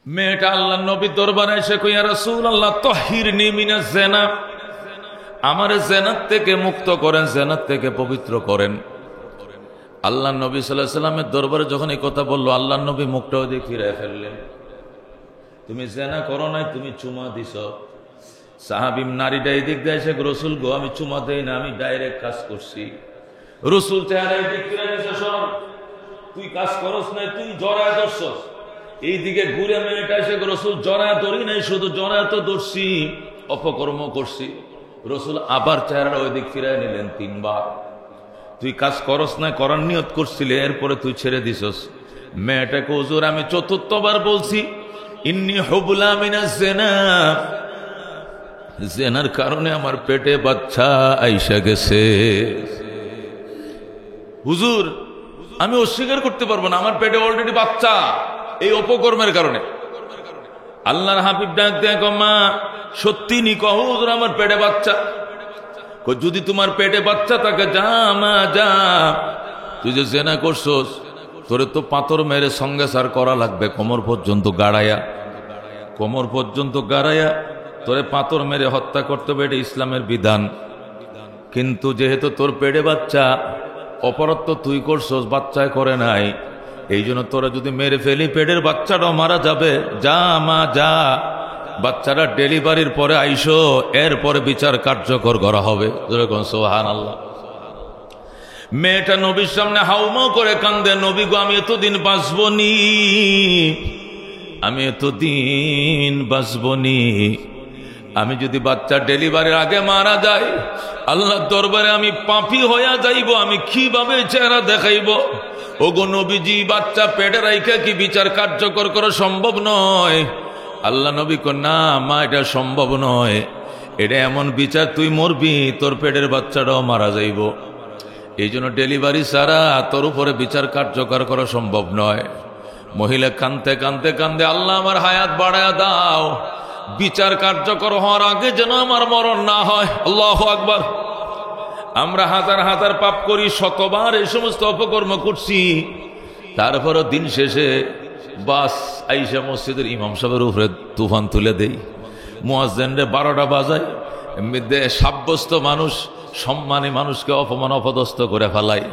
মেয়েটা আল্লাহ নবীর দরবারে এসে কই, ইয়া রাসূলুল্লাহ তাহিরনি মিনাজ জিনা, আমার জিনাত থেকে মুক্ত করেন, জিনাত থেকে পবিত্র করেন। আল্লাহ নবী সাল্লাল্লাহু আলাইহি সাল্লামের দরবারে যখন এই কথা বললো, আল্লাহ নবী মুখটাও দিয়ে ফিরে ফেললেন। তুমি জিনা করো নাই, তুমি চুমা দিছ। সাহাবী নারীটা এদিক দিয়ে এসে, রাসূল গো আমি চুমা দেই না, আমি ডাইরেক্ট কাজ করছি। রাসূল চেহারা এদিক ফিরে এসে, শোন তুই কাজ করস নাই, তুই জড়ায় ধরছস। এইদিকে ঘুরে মেয়েটা এসে, রাসূল জড়ায় ধরি নাই, শুধু জড়ায় তো ধরছি, অপকর্ম করছি। রাসূল আবার চেহারা ওই দিক ফিরে নিলেন তিনবার। তুই কাজ করস না, করার নিয়ত করছিলি, এরপরে তুই ছেড়ে দিছস। মেয়েটাকে, হুজুর আমি চতুর্থবার বলছি ইন্নী হুবলা মিনাজ জিনা, জিনার কারণে আমার পেটে বাচ্চা আইসা গেছে। হুজুর আমি অস্বীকার করতে পারবো না, আমার পেটে অলরেডি বাচ্চা, এই অপকর্মের কারণে। আল্লাহর হাবিব ডাক দেয়, মা সত্যি নি কহ, হুজুর আমার পেটে বাচ্চা। যদি তোমার পেটে বাচ্চা থাকে, যা মা যা, তুই যে জেনা করছস, তোরে তো পাথর মেরে সঙ্গে সার করা লাগবে, কোমর পর্যন্ত গাড়াইয়া, কোমর পর্যন্ত গাড়াইয়া তোরে পাথর মেরে হত্যা করতে হবে, এটা ইসলামের বিধান। কিন্তু যেহেতু তোর পেটে বাচ্চা, অপরাধ তো তুই করছস, বাচ্চায় করে নাই, এই জন্য তোরা যদি মেরে ফেলি, পেটের বাচ্চাটাও মারা যাবে। যা মা যা, বাচ্চারা ডেলিভারির পরে আইসো, এরপরে বিচার কার্যকর করা হবে। সুবহানাল্লাহ। মেয়েটা নবীর সামনে হাউমাউ করে কান্দে, নবী গো আমি এতদিন বাঁচবনি, আমি এতদিন বাঁচবনি। আমি যদি বাচ্চা ডেলিভারির আগে মারা যায়, আল্লাহর দরবারে আমি পাপী হইয়া যাইব, আমি কিভাবে চেহারা দেখাইব? ওগো নবীজি, বাচ্চা পেটে রাইখা কি বিচার কার্যকর করা সম্ভব নয়? আল্লাহ নবী কন, না মা, এটা সম্ভব নয়, এটা এমন বিচার তুই মরবি, তোর পেটের বাচ্চাটাও মারা যাইব। এই জন্য ডেলিভারি ছাড়া তোর উপরে বিচার কার্যকর করা সম্ভব নয়। মহিলা কান্দতে কান্দতে কান্দে, আল্লাহ আমার হায়াত বাড়ায়া দাও, বিচার কার্যকর হওয়ার আগে যেন আমার মরণ না হয়। আল্লাহু আকবার। আমরা হাজার হাজার পাপ করি, শতবার এই সমস্ত অপকর্ম করছি, তারপরও দিন শেষে বাস আইসা মসজিদের ইমাম সাহেবের উপরে তুফান তুলে দেই, মুয়াজ্জিনরে 12টা বাজায়, এমনিতে সাব্যস্ত মানুষ, সম্মানী মানুষকে অপমান অপদস্থ করে ফেলাই,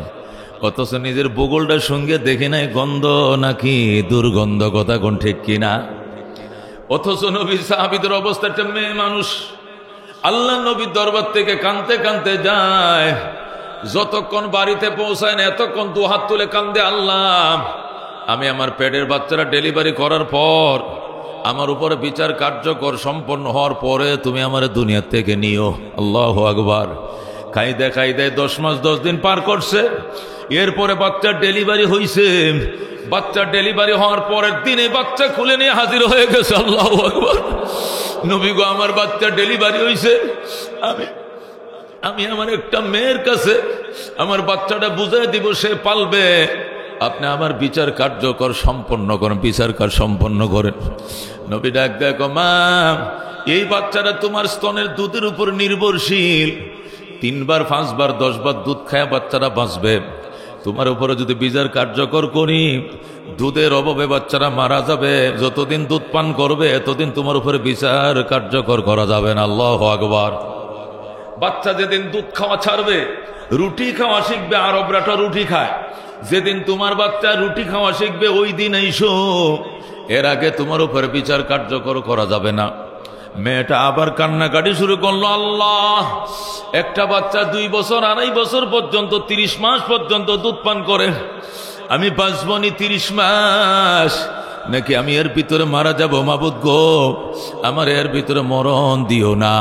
অথচ নিজের বগলটার সঙ্গে দেখি নাই গন্ধ নাকি দুর্গন্ধ, কথা কোন ঠিক কিনা? অথচ নবী সাহাবীদের অবস্থাটা, মেয়ে মানুষ আল্লাহ নবীর দরবার থেকে কানতে কানতে যায়, যতক্ষণ বাড়িতে পৌঁছায় না এতক্ষণ দুহাত তুলে কান্দে, আল্লাহ আমি আমার পেটের বাচ্চারা ডেলিভারি করার পর, আমার উপরে বিচার কার্যকর সম্পন্ন হওয়ার পরে তুমি আমার দুনিয়া থেকে নিও। আল্লাহু আকবার। খাইদে খাইদে 10 মাস 10 দিন পার করছে, এরপরে বাচ্চার ডেলিভারি হইছে। বাচ্চা ডেলিভারি হওয়ার পরের দিনে বাচ্চা খুলে নিয়ে হাজির হয়ে গেছে। আল্লাহু আকবার। নবী গো আমার বাচ্চা ডেলিভারি হইছে, আমি আমার একটা মেয়ের কাছে আমার বাচ্চাটা বুঝাই দিব, সে পালবে, আপনি আমার বিচার কার্যকর সম্পন্ন করেন, বিচার কাজ সম্পন্ন করেন। নবী ডাক দেখো, মা এই বাচ্চাটা তোমার স্তনের দুধের উপর নির্ভরশীল, 3 বার 5 বার 10 বার দুধ খায় বাচ্চারা বাঁচবে। তোমার উপরে যদি বিচার কার্যকর করি, দুধের অভাবে বাচ্চারা মারা যাবে, যতদিন দুধ পান করবে এতদিন তোমার উপরে বিচার কার্যকর করা যাবে না। আল্লাহু আকবার। বাচ্চা যেদিন দুধ খাওয়া ছাড়বে, রুটি খাওয়া শিখবে, আরবরা তো রুটি খায়, যেদিন তোমার বাচ্চা রুটি খাওয়া শিখবে ওই দিন আইসো, এর আগে তোমার উপরে বিচার কার্যকর করা যাবে না। মেয়েটা আবার কান্নাকাটি শুরু করলো, আল্লাহ একটা বাচ্চা 2 বছর 2.5 বছর পর্যন্ত 30 মাস পর্যন্ত দুধ পান করে, আমি বাঁচবনি 30 মাস, নাকি আমি এর ভিতরে মারা যাব? মাবুদ গো আমার এর ভিতরে মরণ দিও না,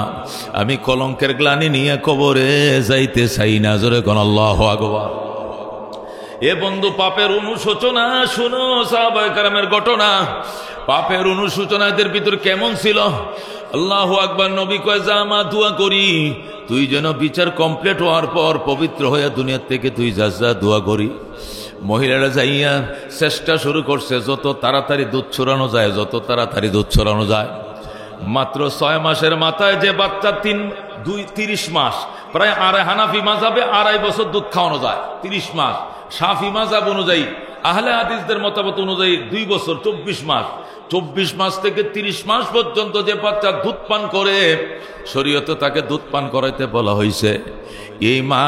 আমি কলঙ্কের গ্লানি নিয়ে কবরে যাইতে চাই না। জোরে কোন আল্লাহু আকবার। এ বন্ধু, পাপের অনুশোচনা শুনো, সাহাবায়ে কেরামের ঘটনা। পাপের অনুশোচনা এদের ভিতর কেমন ছিল? আল্লাহু আকবার। নবী কয়, যা মা দোয়া করি, তুই যেন বিচার কমপ্লিট হওয়ার পর পবিত্র হয়ে দুনিয়ার থেকে তুই যা, দোয়া করি। মহিলারা যাইয়া চেষ্টা শুরু করছে, যত তাড়াতাড়ি দুধ ছড়ানো যায়, যত তাড়াতাড়ি দুধ ছড়ানো যায়। মাত্র 6 মাসের মাথায় যে বাচ্চা 30 মাস, প্রায় হানাফি মাযহাবে 2.5 বছর দুধ খাওয়ানো যায় 30 মাস। শাফি মাযহাব অনুযায়ী, আহলে হাদিসদের মতামত অনুযায়ী 2 বছর 24 মাস। 24 মাস থেকে 30 মাস পর্যন্ত যে বাচ্চা দুধ পান করে, শরীয়তে তাকে দুধ পান করাইতে বলা হয়েছে। এই মা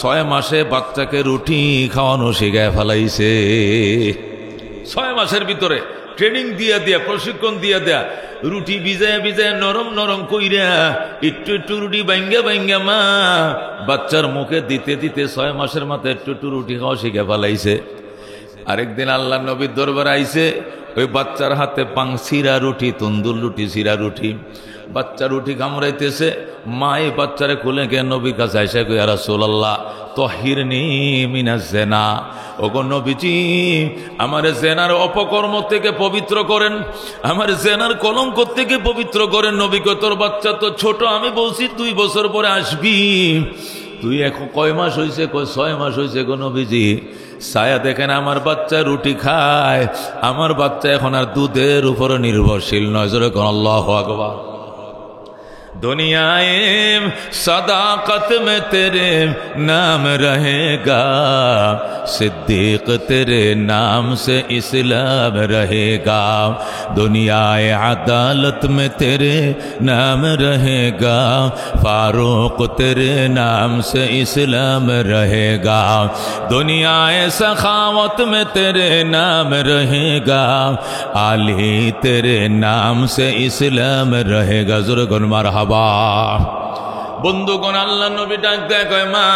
6 মাসে বাচ্চাকে রুটি খাওয়ানো শিখায় ফেলাইছে। 6 মাসের ভিতরে ট্রেনিং দিয়ে দেয়া, প্রশিক্ষণ দিয়ে দেয়া, রুটি ভিজায় ভিজায় নরম নরম কইরা একটু একটু রুটি ভাঙ্গা ভাঙ্গা মা বাচ্চার মুখে দিতে দিতে 6 মাসের মাথায় একটু একটু রুটি খাওয়া শিখে ফেলাইছে। আরেকদিন আল্লাহ নবীর দরবারে আইছে, ওই বাচ্চার হাতে সিরা রুটি, তন্দুর রুটি, সিরা রুটি। বাচ্চা রুটি কামড়াইতেছে, মা এই বাচ্চারে খুলে গিয়ে নবীর কাছে আইসা কই, ইয়া রাসূলুল্লাহ তাহিরনি মিনাজ জিনা, ওগো নবীজি আমার জেনার অপকর্ম থেকে পবিত্র করেন, আমার জেনার কলঙ্ক থেকে পবিত্র করেন। নবী কয়, তোর বাচ্চা তো ছোট, আমি বলছি 2 বছর পরে আসবি, তুই এখন কয় মাস হয়েছে? কয় 6 মাস হয়েছে গো নবীজি। ছায়া দেখেন আমার বাচ্চা রুটি খায়, আমার বাচ্চা এখন আর দুধের উপরে নির্ভরশীল নয়। জোরে কোন আল্লাহু আকবার। दुनियाए सदाकत में तेरे नाम रहेगा, सिद्दीक तेरे नाम से इस्लाम रहेगा, दुनियाए अदालत में तेरे नाम रहेगा, फारूक तेरे नाम से इस्लाम रहेगा, दुनियाए सखावत में तेरे नाम रहेगा, आली तेरे नाम से इस्लाम रहेगा। जुर्गुन मरहबा। বন্ধুগণ, আল্লাহ নবী ডাক দেয়, কয় মা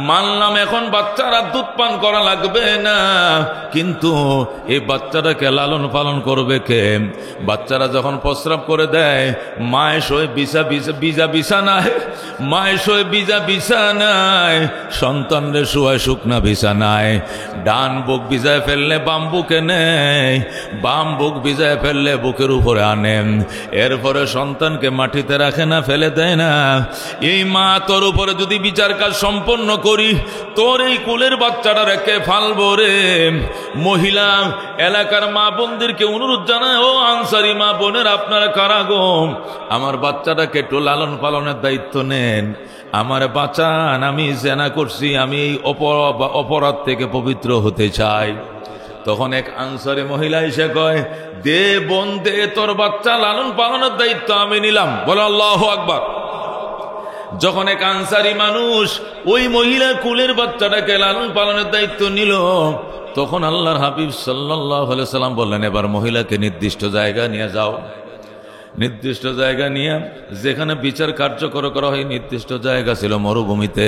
মানলাম এখন বাচ্চারা দুধ পান করা লাগবে না, কিন্তু এই বাচ্চাটাকে লালন পালন করবে কে? বাচ্চারা যখন প্রস্রাব করে দেয়, মায়ের শোয় বিজা বিছানায়, মায়ের শোয় বিছানায়, সন্তানরে শোয় শুকনা বিছানায়। ডান বুক ভিজায় ফেললে বাম বুকে নেয়, বাম বুক ভিজায় ফেললে বুকের উপরে আনেন, এরপরে সন্তানকে মাটিতে রাখে না, ফেলে দেয় না। এই মা তোর উপরে যদি বিচার কাজ সম্পন্ন করি, তোর এই কুলের বাচ্চাটা রেখে ফালবো রে। মহিলা এলাকার মা বোনদেরকে অনুরোধ জানায়, ও আনসারি মা বোনের আপনারা কারা গো, আমার বাচ্চাটাকে একটু লালন পালনের দায়িত্ব নেন, আমার বাঁচান, আমি জেনা করছি, আমি এই অপরাধ থেকে পবিত্র হতে চাই। তখন এক আনসারি মহিলা এসে কয়, দে বোন দে, তোর বাচ্চা লালন পালনের দায়িত্ব আমি নিলাম। বলো আল্লাহু আকবার। যখন এক আনসারি মানুষ ওই মহিলা কুলের বাচ্চাটাকে লালন পালনের দায়িত্ব নিল, তখন আল্লাহর হাবিব সাল্লাল্লাহু আলাইহি সাল্লাম বললেন, এবার মহিলাকে নির্দিষ্ট জায়গা নিয়ে যাও। নির্দিষ্ট জায়গা নিয়ে, যেখানে বিচার কার্যকর করা হয়, নির্দিষ্ট জায়গা ছিল মরুভূমিতে,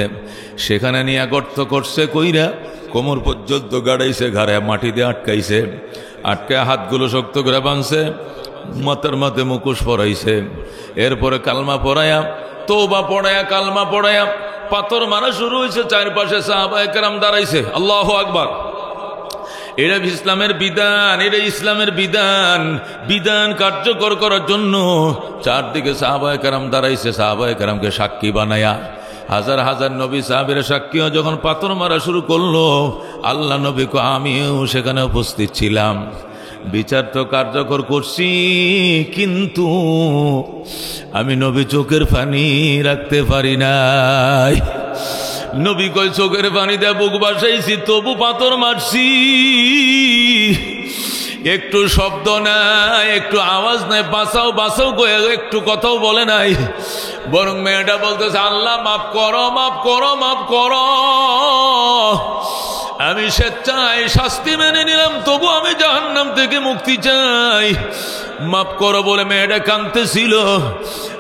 সেখানে নিয়ে গর্ত করছে, কইরা কোমর পর্যন্ত গাড়াইছে, ঘাড়ে মাটি দিয়ে আটকাইছে, আটকায় হাতগুলো শক্ত করে বাঁধছে, মাথার মাথায় মুখোশ পরাইছে, এরপরে কালমা পড়ায়া, তওবা পড়ায়া, কালমা পড়ায়া পাথর মারা শুরু হয়েছে। চারপাশে সাহাবায়ে কেরাম দাঁড়াইছে। আল্লাহু আকবার। এটা ইসলামের বিধান, এটা ইসলামের বিধান। বিধান কার্যকর করার জন্য চারদিকে সাহাবায়ে কেরাম দাঁড়াইছে, সাহাবায়ে কেরামকে সাক্ষী বানায়া। হাজার হাজার নবী সাহাবের সাক্ষীও যখন পাথর মারা শুরু করলো, আল্লাহ নবী কো আমিও সেখানে উপস্থিত ছিলাম। বিচার তো কার্যকর করছি, কিন্তু আমি নবী চোখের পানি রাখতে পারি নাই। নবী কয়, চোখের পানি দিয়ে বুক বাসাইছি, তবু পাথর মারছি, একটু শব্দ নাই, একটু আওয়াজ নাই, বাঁচাও বাঁচাও কয়ে একটু কথাও বলে নাই। বরং মেয়েটা বলতেছে, আল্লাহ মাফ করো, মাফ করো, মাফ করো, আমি স্বেচ্ছায় শাস্তি মেনে নিলাম, তবু আমি জাহান্নাম থেকে মুক্তি চাই, মাফ করো বলে মেয়েটা কাঁদতেছিল।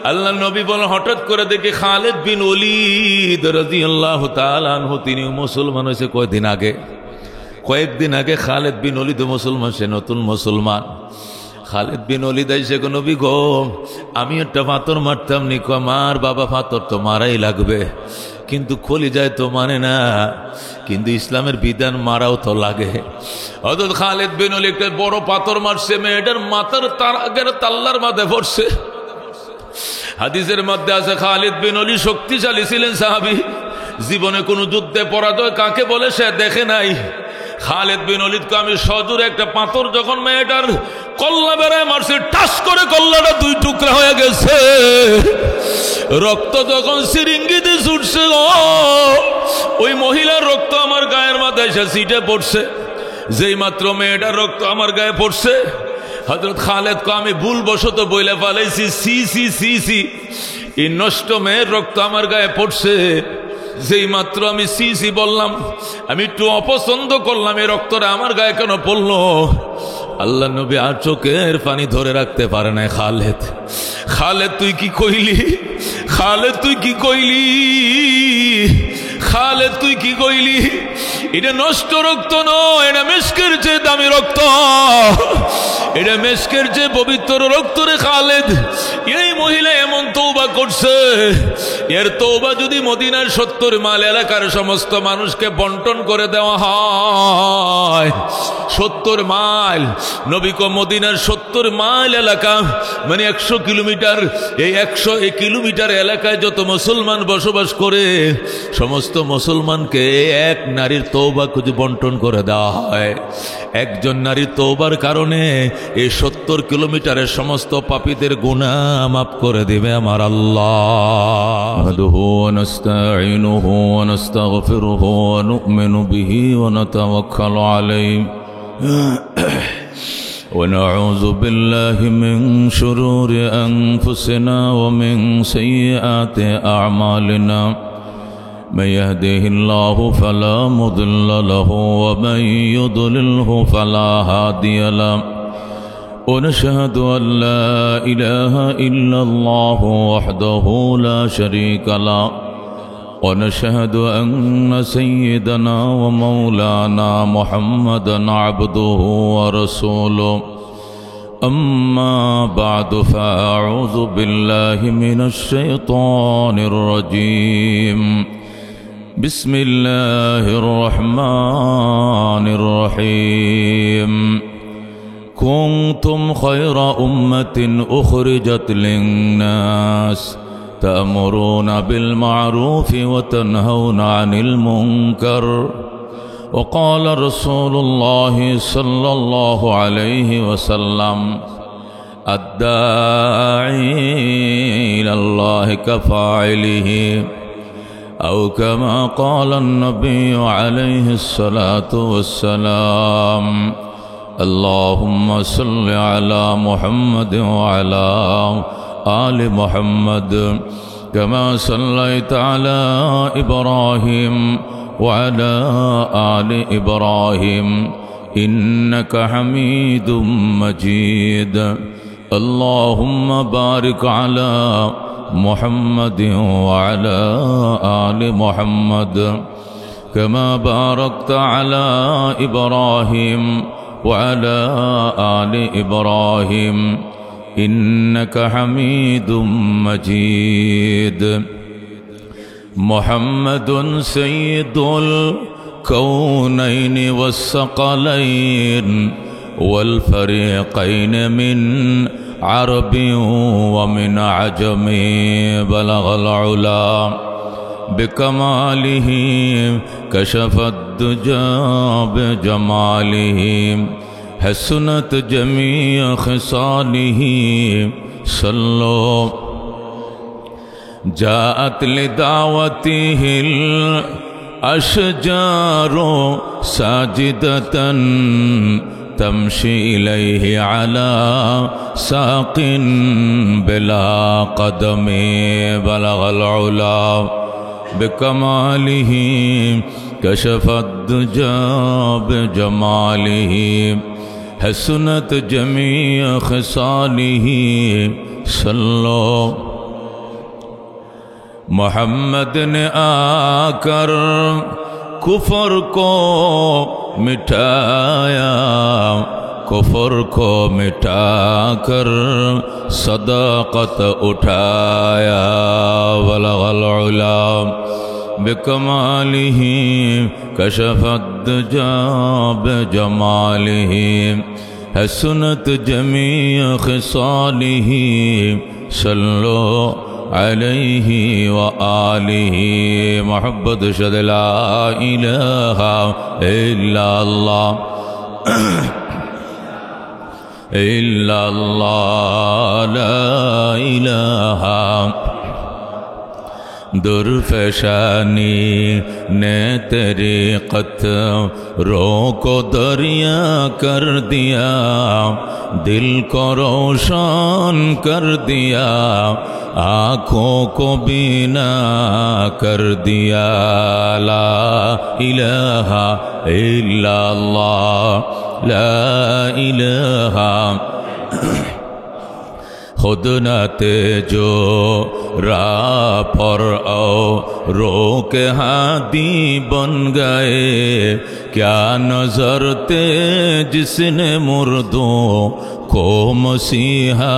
আল্লাহ নবী বলেন, হঠাৎ করে দেখে খালিদ বিন ওলীদ রাদিয়াল্লাহু তাআলা আনহু, তিনি মুসলমান হয়েছে কয়েকদিন আগে খালিদ বিন ওলীদ মুসলমান, সে নতুন মুসলমান। খালিদ বিন ওলীদ আইসে, নবী গো আমি একটা পাথর মারতাম নি। আমার বাবা, পাথর তো মারাই লাগবে, কিন্তু কলিজায় তো মানে না, কিন্তু ইসলামের বিধান মারাও তো লাগে। হযরত খালিদ বিন ওলীদ একটা বড় পাথর মারছে, মেয়েটার মাথার তার আগের তাল্লার মাথায় পড়ছে। হাদিসের মধ্যে আছে, খালিদ বিন ওলীদ শক্তিশালী ছিলেন সাহাবী, জীবনে কোনো যুদ্ধে পরাজয় কাকে বলে সে দেখে নাই। খালিদ বিন ওলীদকে আমি সজোরে একটা পাথর যখন মেয়েটার কল্লা বেড়ায় মারছে, টাস করে কল্লাটা 2 টুকরা হয়ে গেছে। রক্ত যখন সিরিঙ্গিতে ছুটছে, ওই মহিলার রক্ত আমার গায়ের মাথায় এসে ছিটে পড়ছে। যেই মাত্র মেয়েটার রক্ত আমার গায়ে পড়ছে, হযরত খালেদ কো আমি ভুলবশত বইলে ফেলেছি, সি সি সি সি, এই নষ্ট মেয়ের রক্ত আমার গায়ে পড়ছে। যেই মাত্র আমি সি সি বললাম, আমি একটু অপছন্দ করলাম, এই রক্তটা আমার গায়ে কেন পড়লো। আল্লাহ নবী আর চোখের পানি ধরে রাখতে পারে না। খালেদ, খালেদ তুই কি কইলি? খালেদ তুই কি কইলি? খালেদ তুই কি কইলি? এটা নষ্ট রক্ত নয়, এটা মিশকের চেয়ে দামি রক্ত, এটা মিশকের চেয়ে পবিত্র রক্ত রে খালেদ। এই মহিলা এমন তওবা করছে, এর তওবা যদি মদিনার 70 মাইল এলাকার সমস্ত মানুষকে বন্টন করে দেওয়া হয়, 70 মাইল নবী কো মদিনার 70 মাইল এলাকা মানে 100 কিলোমিটার, এই 100 কিলোমিটার এলাকায় যত মুসলমান বসবাস করে সমস্ত মুসলমানকে এক নারীর তওবা যদি বন্টন করে দেওয়া হয়, একজন নারীর তওবার কারণে এই 70 কিলোমিটারের সমস্ত পাপীদের গুনাহ মাফ করে দিবে আমার আল্লাহ। নাহমাদুহু ওয়া নাস্তাঈনুহু ওয়া নাস্তাগফিরুহু ওয়া নু'মিনু বিহি ওয়া নাতাওয়াক্কালু আলাইহি ونعوذ بالله من شرور أنفسنا ومن سيئات أعمالنا من يهده الله فلا مضل له ومن يضلله فلا هادي له ونشهد أن لا إله إلا الله وحده لا شريك له ونشهد أن سيدنا ومولانا محمدا عبده ورسوله أما بعد فأعوذ بالله من الشيطان الرجيم بسم الله الرحمن الرحيم كنتم خير أمة أخرجت للناس تأمرون بالمعروف وتنهون عن المنكر وقال رسول الله صلى الله عليه وسلم الداعي إلى الله كفاعله أو كما قال النبي عليه الصلاة والسلام اللهم صل على محمد وعلى آل محمد كما صليت على إبراهيم وعلى آل إبراهيم إنك حميد مجيد اللهم بارك على محمد وعلى آل محمد كما باركت على إبراهيم وعلى آل إبراهيم إنك حميد مجيد محمد سيد الكونين والثقلين والفريقين من عرب ومن عجم بلغ العلا بكماله كشف الدجى بجماله حسنت جميع خصاله صلوا جاءت لدعوته الأشجار ساجدة تمشي إليه على ساق بلا قدم بلغ العلا بكماله كشف الدجى بجماله حسنت جميع خصاله صلوا محمد نے آکر کفر کو مٹایا کفر کو مٹا کر صداقت اٹھایا بلغ العلا بکمالہ کشف الدجى بجمالہ حسنت جميع خصاله صلوا عليه وآله محبت شد لا إله إلا الله إلا الله لا إله दुर्फशानी ने तेरी कतरों को दरिया कर दिया, दिल को रोशन कर दिया, आँखों को बीना कर दिया। ला इलाहा इल्लल्लाह, ला इलाहा। खुद न तेजो राह पर औरों के हादी बन गए, क्या नजर थे जिसने मुर्दों को मसीहा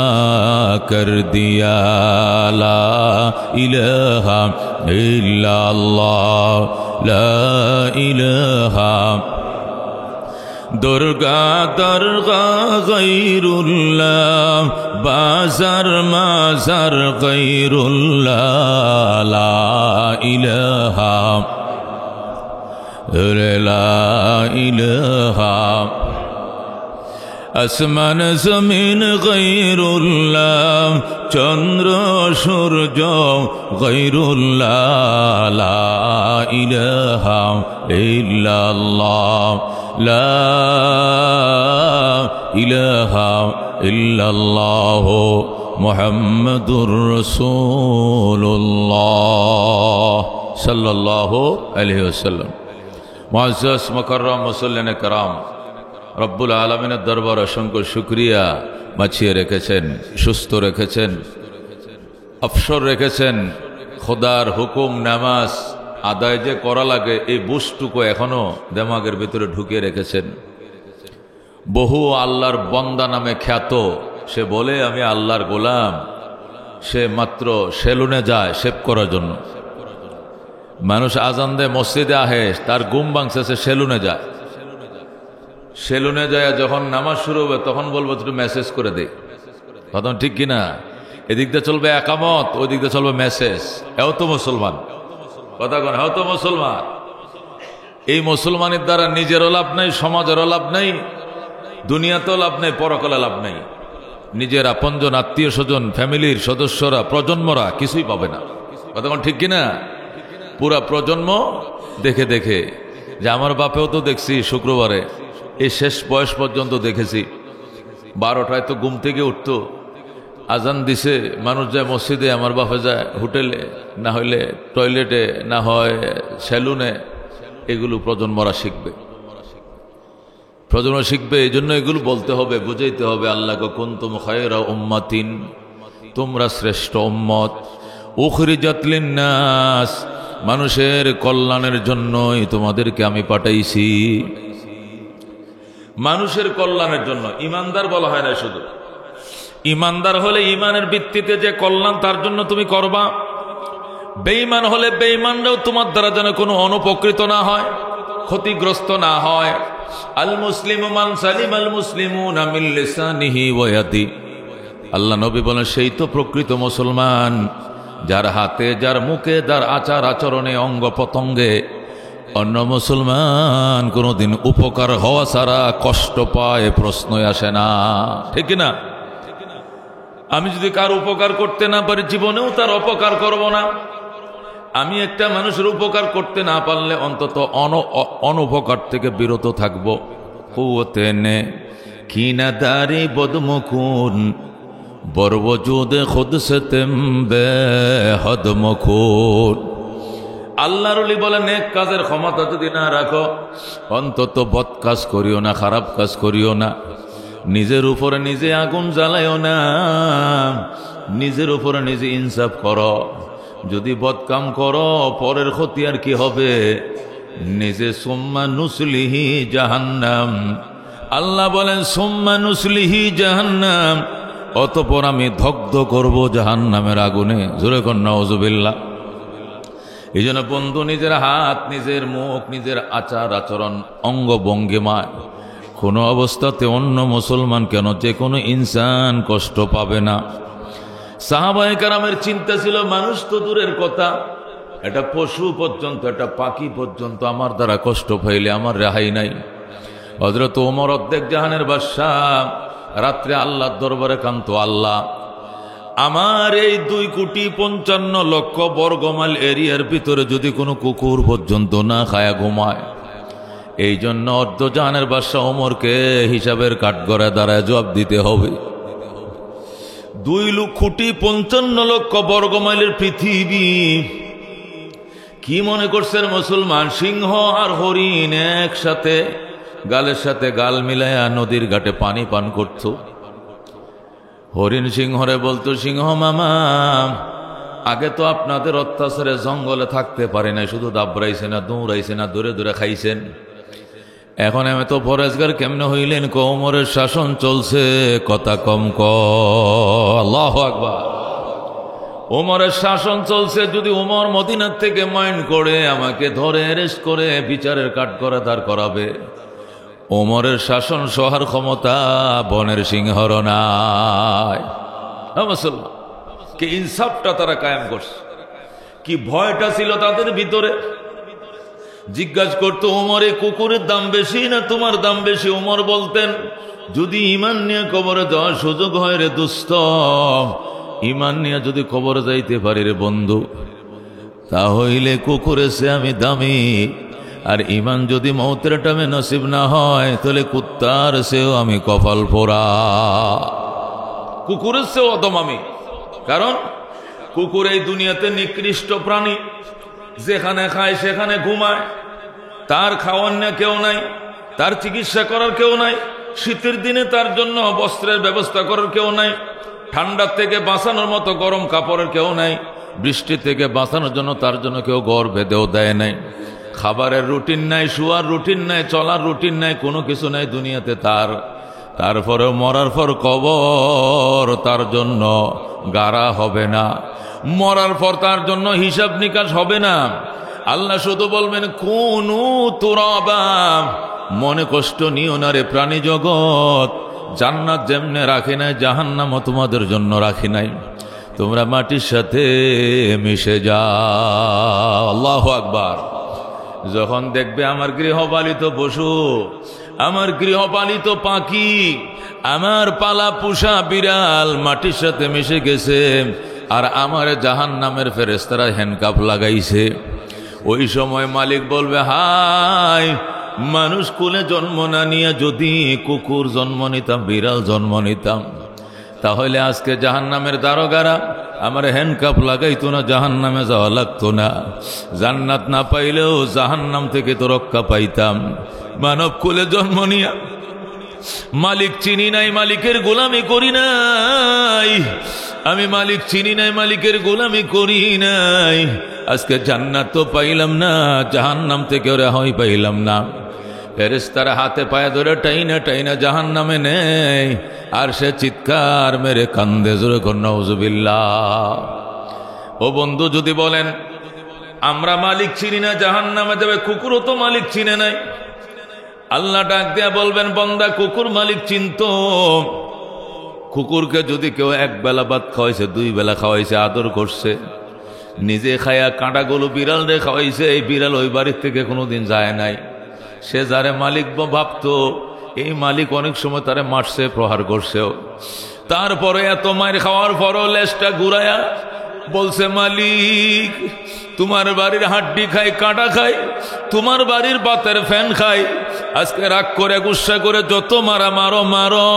कर दिया। ला इलाहा इल्लल्लाह, ला इलाहा। दुर्गा दरगा गैरुल्लाह, बाजार माजार गैरुल्लाह। ला इलाहा, ला इलाहा। আসমান জমিন গৈরুল্লাহ, চন্দ্র সূর্য গৈরুল্লাহ। লা ইলাহা ইল্লাল্লাহ, লা ইলাহা ইল্লাল্লাহ, মুহাম্মাদুর রাসূলুল্লাহ সাল্লাল্লাহু আলাইহি ওয়াসাল্লাম। মুআজ্জাজ মুকাররম মুসল্লিন کرام, রব্বুল আলমিনের দরবার অসংখ্য শুকরিয়া। বাঁচিয়ে রেখেছেন, সুস্থ রেখেছেন, অবসর রেখেছেন। খোদার হুকুম নামাজ আদায় যে করা লাগে এই বুঝটুকু এখনো দেমাগের ভিতরে ঢুকিয়ে রেখেছেন। বহু আল্লাহর বন্দা নামে খ্যাত, সে বলে আমি আল্লাহর গোলাম, সে মাত্র সেলুনে যায় শেভ করার জন্য। মানুষ আজান দেয় মসজিদে আহে, তার ঘুম ভাঙছে, সে সেলুনে যায়। সেলুনে যায় যখন নামাজ শুরু হবে তখন বলবো একটু মেসেজ করে দে, কথা ঠিক কিনা? এদিক দিয়ে চলবে একামত, ওই দিক দিয়ে চলবে মেসেজ। এও তো মুসলমান, কথা কন, এও তো মুসলমান। এই মুসলমানের দ্বারা নিজেরও লাভ নাই, সমাজেরও লাভ নাই, দুনিয়াতেও লাভ নাই, পরকালে লাভ নাই। নিজের আপনজন, আত্মীয় স্বজন, ফ্যামিলির সদস্যরা, প্রজন্মরা কিছুই পাবে না, কথা কন ঠিক কিনা? পুরা প্রজন্ম দেখে দেখে, যে আমার বাপেও তো দেখছি শুক্রবারে এই শেষ বয়স পর্যন্ত দেখেছি, 12টায় তো ঘুম থেকে উঠতো, আজান দিছে, মানুষ যায় মসজিদে, আমার বাপে যায় হোটেলে, না হইলে টয়লেটে, না হয় সেলুনে। এগুলো প্রজন্মরা শিখবে, প্রজন্ম শিখবে। এই জন্য এগুলো বলতে হবে, বুঝাইতে হবে। আল্লাহকে কুনতুম খায়রা উম্মাতিন, তোমরা শ্রেষ্ঠ উম্মত, উখরিজাত লিন্নাস, মানুষের কল্যাণের জন্যই তোমাদেরকে আমি পাঠাইছি। মানুষের কল্যাণের জন্য। ইমানদার বলা হয় না শুধু, ইমানদার হলে ইমানের ভিত্তিতে যে কল্যাণ তার জন্য তুমি করবা। বেঈমান হলে বেঈমানরাও তোমার দ্বারা যেন কোনো অনুপকৃত না হয়, ক্ষতিগ্রস্ত না হয়। আল মুসলিমু মান সালিমাল মুসলিমুনা মিন লিসানিহি ওয়া ইয়াদি। আল্লাহ নবী বলেন, সেই তো প্রকৃত মুসলমান যার হাতে, যার মুখে, যার আচার আচরণে, অঙ্গ প্রত্যঙ্গে অন্য মুসলমান কোনোদিন উপকার হওয়া ছাড়া কষ্ট পায়, প্রশ্নই আসে না, ঠিক না? আমি যদি কার উপকার করতে না পারি, জীবনেও তার অপকার করব না। আমি একটা মানুষের উপকার করতে না পারলে অন্তত অনুপকার থেকে বিরত থাকব। কুওতে নে কিনা দারি বদমকুন, বরবজুদে খুদ সে তেমবে হদমকুন। আল্লাহর ওলি বলেন, নেক কাজের ক্ষমতা যদি না রাখো, অন্তত বদ কাজ করিও না, খারাপ কাজ করিও না। নিজের উপরে নিজে আগুন জ্বালাইও না, নিজের উপরে নিজে ইনসাফ করো। যদি বদকাম করো, পরের ক্ষতি আর কি হবে? নিজে সুম্মা নুসলিহি জাহান্নাম। আল্লাহ বলেন, সুম্মা নুসলিহি জাহান্নাম, অতঃপর আমি দগ্ধ করব জাহান্নামের আগুনে। জোরে কর নাউযুবিল্লাহ। এই জন্য বন্ধু, নিজের হাত, নিজের মুখ, নিজের আচার আচরণ, অঙ্গ ভঙ্গিমায় কোনো অবস্থাতে অন্য মুসলমান কেন, যে কোনো ইনসান কষ্ট পাবে না। সাহাবায়ে কেরামের চিন্তা ছিল, মানুষ তো দূরের কথা, এটা পশু পর্যন্ত, এটা পাখি পর্যন্ত আমার দ্বারা কষ্ট পাইলে আমার রেহাই নাই। হযরত ওমর অর্ধেক জাহানের বাদশাহ, রাত্রে আল্লাহর দরবারে কান্ত, আল্লাহ আমার এই 2,55,00,000 বর্গমাইল এরিয়ার ভিতরে যদি কোনো কুকুর পর্যন্ত না খায়া ঘুমায়, এই জন্য অর্ধজাহানের বাদশা ওমরকে হিসাবের কাঠগড়ায় দাঁড়ায় জবাব দিতে হবে। 2,55,00,000 বর্গমাইলের পৃথিবী, কি মনে করছেন মুসলমান? সিংহ আর হরিণ একসাথে গালের সাথে গাল মিলাইয়া নদীর ঘাটে পানি পান করত। হরিণ সিংহরে বলতো, সিংহ মামা, আগে তো আপনাদের অত্যাচারে জঙ্গলে থাকতে পারে না, শুধু দাবড়াইছে না, দৌড়াইছে না, দূরে দূরে খাইছেন। এখন আমি তো পরেজগার কেমনে হইলেন? ওমরের শাসন চলছে, কথা কম ক। আল্লাহু আকবার। ওমরের শাসন চলছে। যদি ওমর মদিনার থেকে মাইন্ড করে আমাকে ধরে অ্যারেস্ট করে বিচারের কাঠগড়ায় দাঁড় করাবে, ওমরের শাসন সহার ক্ষমতা বনের সিংহর নাই। মুসলমান কি ইনসাফটা তারা কায়েম করছে, কি ভয়টা ছিল তাদের ভিতরে। জিজ্ঞাসা করতো, ওমর এই কুকুরের দাম বেশি না তোমার দাম বেশি? ওমর বলতেন, যদি ঈমান নিয়ে কবরে যাওয়ার সুযোগ হয় রে দুস্থ, ঈমান নিয়ে যদি কবরে যাইতে পারি রে বন্ধু, তাহলে কুকুরের সে আমি দামি। আর ঈমান যদি মৌতের টাইমে নসিব না হয়, তাহলে কুত্তার সেও আমি কপাল পোড়া। কুকুরের সেও অদম আমি। কারণ কুকুর এই দুনিয়াতে নিকৃষ্ট প্রাণী, যেখানে খায় সেখানে ঘুমায়, তার খাওয়ার না কেউ নাই, তার চিকিৎসা করার কেউ নাই, শীতের দিনে তার জন্য বস্ত্রের ব্যবস্থা করার কেউ নাই, ঠান্ডার থেকে বাঁচানোর মতো গরম কাপড়ের কেউ নাই, বৃষ্টি থেকে বাঁচানোর জন্য তার জন্য কেউ ঘর বেঁধেও দেয় নাই, খাবারের রুটিন নাই, শুয়ার রুটিন নাই, চলার রুটিন নাই, কোনো কিছু নাই দুনিয়াতে তার। তারপরে মরার পর কবর তার জন্য গাড়া হবে না, মরার পর তার জন্য হিসাব নিকাশ হবে না। আল্লাহ শুধু বলবেন, কুনু তুরাবা। মনে কষ্ট নিও না রে প্রাণী জগৎ, জান্নাত যেমনে রাখে নাই, জাহান্নামও তোমাদের জন্য রাখে নাই। তোমরা মাটির সাথে মিশে যাও। আল্লাহু আকবার। যখন দেখবে আমার গৃহপালিত পশু, আমার গৃহপালিত পাখি, আমার পালা পোষা বিড়াল মাটির সাথে মিশে গেছে, আর আমার জাহান্নামের ফেরেশতারা হ্যান্ডকাপ লাগাইছে, ওই সময় মালিক বলবে, হায়, মানুষ কুলে জন্ম না নিয়ে যদি কুকুর জন্ম নিতাম, বিড়াল জন্ম নিতাম, তাহলে আজকে জাহান্নামের দারোগারা আমার হ্যান্ডকাপ লাগাইতো না, জাহান্নামে যাওয়া লাগতো না। জান্নাত না পাইলেও জাহান্নাম থেকে তো রক্ষা পাইতাম। মানব কুলে জন্ম নিয়া মালিক চিনি নাই, মালিকের গোলামি করি নাই, আমি মালিক চিনি নাই, মালিকের গোলামি করি নাই, আজকে জান্নাত তো পাইলাম না, জাহান্নাম থেকে রেহাই পাইলাম না। ফেরেশতারা হাতে পায়ে ধরে টাইনা টাইনা জাহান্নামে নেয়, আর সে চিৎকার মেরে কান্দে, জোরে কর নাউজুবিল্লাহ। ও বন্ধু, যদি বলেন আমরা মালিক চিনি না, জাহান্নামে যাবে, কুকুরও তো মালিক চিনে নাই। আল্লাহ ডাক দিয়া বলবেন, বান্দা কুকুর মালিক চিনতো। কুকুরকে যদি কেউ এক বেলা ভাত খাওয়াইছে, 2 বেলা খাওয়াইছে, আদর করছে, নিজে খায়া কাঁটাগুলো বিড়াল রে খাওয়াইছে, এই বিড়াল ওই বাড়ির থেকে কোনোদিন যায় নাই। সে যারে মালিক ভাবতো, এই মালিক অনেক সময় তারে মারছে, প্রহার করছেও। তারপরে এত মায়ের খাওয়ার পরও লেজটা ঘুরায়া বলছে, মালিক তোমার বাড়ির হাড্ডি খাই, কাঁটা খাই, তোমার বাড়ির বাতের ফ্যান খাই, আজকে রাগ করে গুসা করে যত মারা মারো মারো,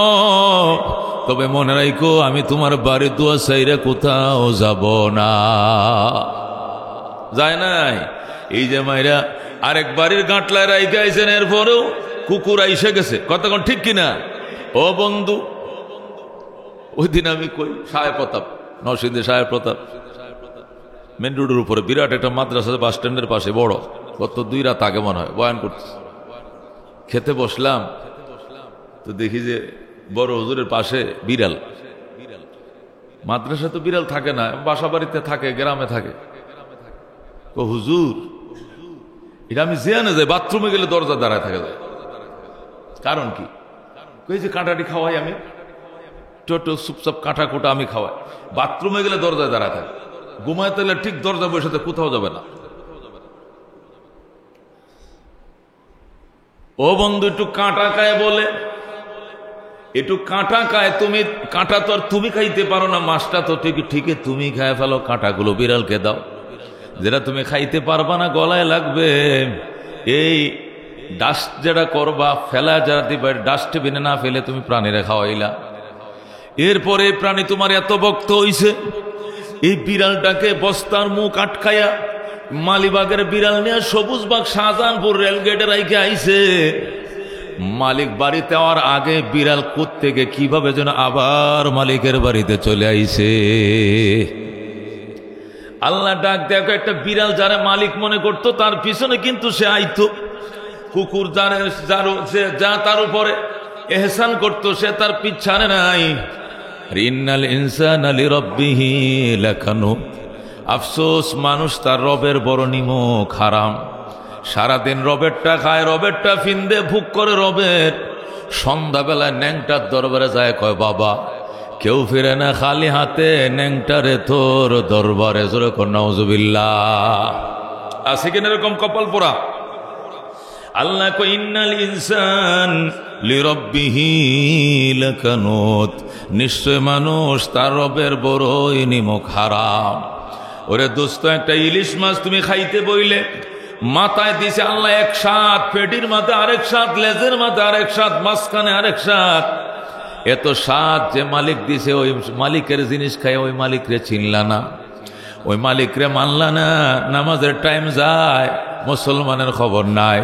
তবে মনে রাখো আমি তোমার বাড়ির দুয়া চাইরে কোথাও যাব না। যায় নাই? এই যে মাইরা আরেক বাড়ির গাঁটলায় রাইখে আইছেন, এরপরেও কুকুর আইসে গেছে। কতক্ষণ ঠিক কিনা? ও বন্ধু, ওই দিন আমি কই সাহেব প্রতাপ, নরসিংদী সাহেব প্রতাপ মেন রোডের উপরে বিরাট একটা মাদ্রাসা, বাস স্ট্যান্ডের পাশে বড়, গত 2 রাত আগে মনে হয় বয়ান করতে, খেতে বসলাম তো দেখি যে বড় হুজুরের পাশে বিড়াল। মাদ্রাসা তো বিড়াল থাকে না, বাসা বাড়িতে থাকে, গ্রামে থাকে। ও হুজুর, এটা আমি জেনে যাই, বাথরুমে গেলে দরজা দাঁড়ায় থাকে যায়। কারণ কি? ওই যে কাঁটাটি খাওয়াই আমি, টোটো চুপচাপ কাঁটা কোটা আমি খাওয়াই, বাথরুমে গেলে দরজায় দাঁড়ায় থাকে, ঘুমাইতে গেলে ঠিক দরজা বসে কোথাও যাবে না। ও বন্ধু, একটু কাঁটা খায় বলে একটু কাঁটা খায়, তুমি কাঁটা তো আর তুমি খাইতে পারো না, মাছটা তো ঠিকই তুমি খায় ফেলো, কাঁটাগুলো বিড়ালকে দাও। যেটা তুমি খাইতে পারবা না, গলায় লাগবে। এই ডাস্ট যেটা করবা, ফেলা যারা দিবা, ডাস্টবিনে না ফেলে তুমি প্রাণীরা খাওয়াইলা। এরপরে প্রাণী তোমার এত ভক্ত হইছে, এই বিড়ালটাকে বস্তার মুখ আটকায়া মালিবাগের বিড়াল নিয়ে সবুজবাগ শাহজাহানপুর রেলগেটে রাইখে আইছে। মালিক বাড়িতে যাওয়ার আগে বিড়াল কোত্থেকে কিভাবে যেন আবার মালিকের বাড়িতে চলে আইছে। আল্লাহ ডাক দেখো, একটা বিড়াল যারা মালিক মনে করতো তার পিছনে কিন্তু সে আইতো। কুকুর যা তার উপরে এহসান করতো সে তার পিছনে নাই। ইন্নাল ইনসানা লিরাব্বিহি লাকানুত। আফসোস, মানুষ তার রবের বড় নিমক হারাম। সারাদিন রবেরটা খায়, রবেরটা ফিন্দে ভুক করে রবের। সন্ধ্যাবেলায় ন্যাংটার দরবারে যায়, কয় বাবা কেউ ফিরে না খালি হাতে, ন্যাংটারে তোর দরবারে। জোরে কর নাউজুবিল্লাহ। আছে কিনা এরকম কপাল পোড়া? আল্লাহ কয় ইন্নাল ইনসান লিরাব্বিহি লাকানুত। নিশ্চয় মানুষ তার রবের বড়ই নিমক হারাম। ওরে দোস্ত, একটা ইলিশ মাছ তুমি খাইতে বইলে মাথায় দিছে আল্লাহ এক সাত, পেটির মাথায় আরেক সাত, লেজের মাথায় আরেক সাত, মাঝখানে আরেক সাত। এত সাত যে মালিক দিছে, ওই মালিকের জিনিস খাই ওই মালিকরে চিনলা না, ওই মালিকরে মানলা না। নামাজের টাইম যায়, মুসলমানের খবর নাই।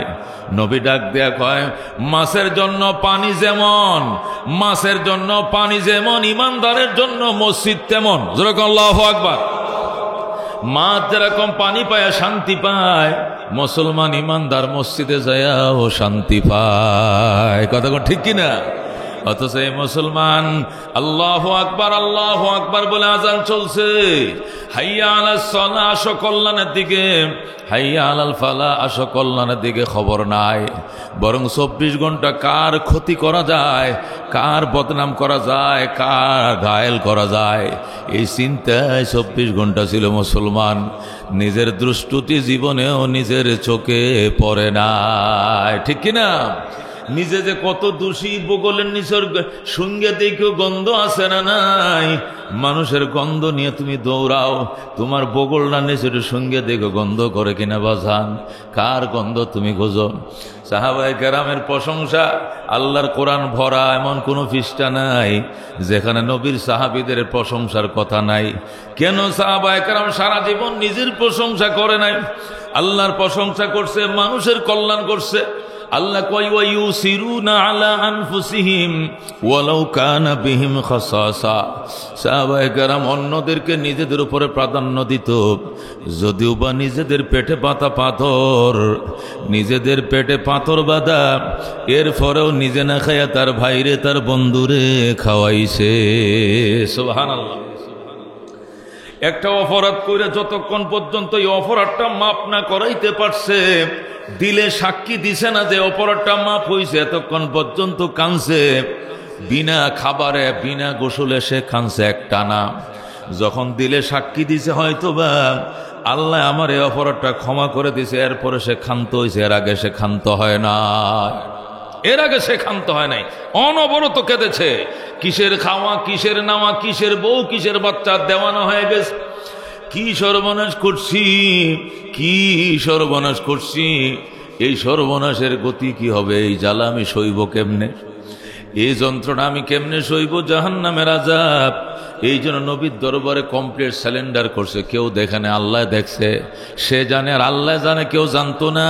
নবী ডাক দেয়া কয়, মাছের জন্য পানি যেমন, মাছের জন্য পানি যেমন, ইমানদারের জন্য মসজিদ তেমন। যেরকম আল্লাহু আকবার। মাছ যেরকম পানি পায় শান্তি পায়, মুসলমান ইমানদার মসজিদে যায় ও শান্তি পায়। কথা ঠিক কিনা? অথচ এই মুসলমান আল্লাহু আকবার বলে আজান চলছে, হাইয়া আলাস সালাহ, আসো কল্যাণের দিকে, হাইয়া আলাল ফালাহ, আসো কল্যাণের দিকে খবর নাই। বরং 24 ঘন্টা কার ক্ষতি করা যায়, কার বদনাম করা যায়, কার ঘায়েল করা যায়, এই চিন্তায় 24 ঘন্টা ছিল মুসলমান। নিজের দুষ্টুটি জীবনেও নিজের চোখে পড়ে নাই। ঠিক কিনা? নিজে যে কত দোষী, বগলের নিচের সঙ্গে দেখেও গন্ধ আছে না নাই? মানুষের গন্ধ নিয়ে তুমি দৌড়াও, তোমার বগলটা নিচের সঙ্গে দেখো গন্ধ করে কিনা বাজান? কার গন্ধ তুমি খোঁজো? সাহাবায়ে কেরামের প্রশংসা, আল্লাহর কোরআন ভরা এমন কোনো পৃষ্ঠা নাই যেখানে নবীর সাহাবীদের প্রশংসার কথা নাই। কেন সাহাবায়ে কেরাম সারা জীবন নিজের প্রশংসা করে নাই? আল্লাহর প্রশংসা করছে, মানুষের কল্যাণ করছে। আল্লাহ কয় ওয়ায়ুসিরুনা আলা আনফুসিহিম ওয়ালাউ কানা বিহিম খাসাসা। সাহাবায়ে কেরাম অন্যদেরকে নিজেদের উপরে প্রাধান্য দিত, যদিও বা নিজেদের পেটে পাতা পাথর, নিজেদের পেটে পাথর বাঁধা, এরপরেও নিজে না খায়া তার ভাইরে তার বন্ধুরে খাওয়াইছে। সুবহানাল্লাহ। একটা অপরাধ করে যতক্ষণ পর্যন্ত এই অপরাধটা মাপ না করাইতে পারছে, দিলে সাক্ষী দিছে না যে অপরাধটা মাপ হইছে, এতক্ষণ পর্যন্ত কানছে। বিনা খাবারে বিনা গোসলে সে কানছে একটানা। যখন দিলে সাক্ষী দিছে হয়তো বা আল্লাহ আমার এই অপরাধটা ক্ষমা করে দিছে, এরপরে সে ক্ষান্ত হয়েছে, এর আগে সে ক্ষান্ত হয় না, এর আগে সে ক্ষান্ত হয় নাই। অনবরত কেঁদেছে। কিসের খাওয়া, কিসের নাওয়া, কিসের বউ, কিসের বাচ্চা দেওয়ানো হয়ে গেছে। কি সর্বনাশ করছি, কি সর্বনাশ করছি। এই সর্বনাশের গতি কি হবে? এই জ্বালা আমি সইব কেমনে? এই যন্ত্রণা আমি কেমনে সইব? জাহান্নামের আযাব। এই জন্য নবীর দরবারে কমপ্লিট স্যালেন্ডার করছে। কেউ দেখে না, আল্লাহ দেখছে, সে জানে আর আল্লাহ জানে, কেউ জানতো না।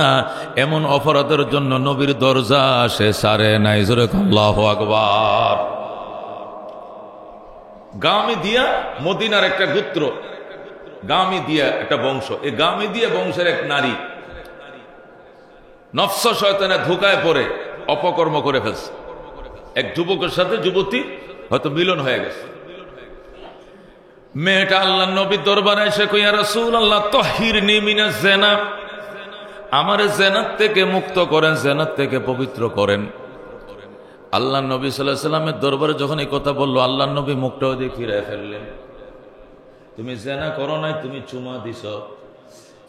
এমন অপরাধের জন্য নবীর দরজা সে সারে নাই। জোরে আল্লাহু আকবার। গামী দিয়া মদিনার একটা গোত্র, গামী দিয়া একটা বংশ। এই গামী দিয়া বংশের এক নারী নফস শয়তানে ধোকায় পড়ে অপকর্ম করে ফেলছে। এক যুবকের সাথে যুবতী হয়তো মিলন হয়ে গেছে। মেয়েটা আল্লাহ নবীর দরবারে এসে কই, ইয়া রাসূলুল্লাহ তাহহিরনি মিনাজ জিনা, আমারে জিনাত থেকে মুক্ত করেন, জিনাত থেকে পবিত্র করেন। আল্লাহ নবী সাল্লাল্লাহু আলাইহি সাল্লামের দরবারে যখন এই কথা বললো, আল্লাহ নবী মুখটাও দিয়ে ফিরায় ফেললেন। তুমি জিনা করো নাই, তুমি চুমা দিছ।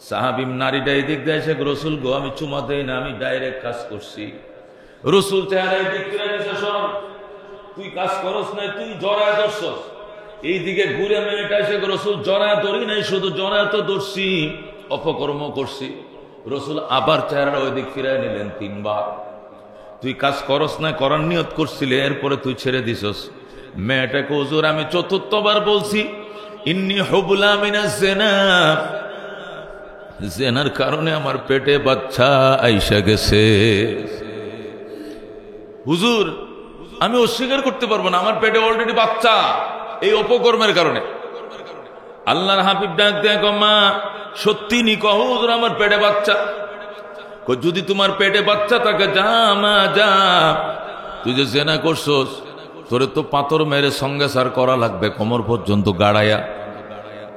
সাহাবী নারীটা এই দিক দিয়ে এসে, রাসূল গো আমি চুমা দেই না, আমি ডাইরেক্ট কাজ করছি। রাসূল চেহারা এই দিক ফিরে গেছে, শোন তুই কাজ করস নাই, তুই জড়ায় ধরছস। এইদিকে ঘুরে মেয়েটা এসে রসুল জড়ায় ধরি নাই, শুধু জড়ায় তো ধরছি, অপকর্ম করছি। রসুল আবার চেহারা ওই দিক ফিরাই নিলেন 3 বার। তুই কাজ করস না, করার নিয়ত করছিলি, এরপরে তুই ছেড়ে দিছস। মেয়েটাকে হুজুর আমি 4বার বলছি ইন্নী হুবলা মিনাজ জিনা, জিনার কারণে আমার পেটে বাচ্চা আইসা গেছে। হুজুর আমি অস্বীকার করতে পারবো না, আমার পেটে অলরেডি বাচ্চা এই অপকর্মের কারণে। আল্লাহর হাবিব ডাক দেয়, মা সত্যি নি কহ হুজুর আমার পেটে বাচ্চা? যদি তোমার পেটে বাচ্চা থাকে যা মা যা, তুই যে জেনা করছস তোরে তো পাথর মেরে সঙ্গে সার করা লাগবে, কোমর পর্যন্ত গাড়াইয়া,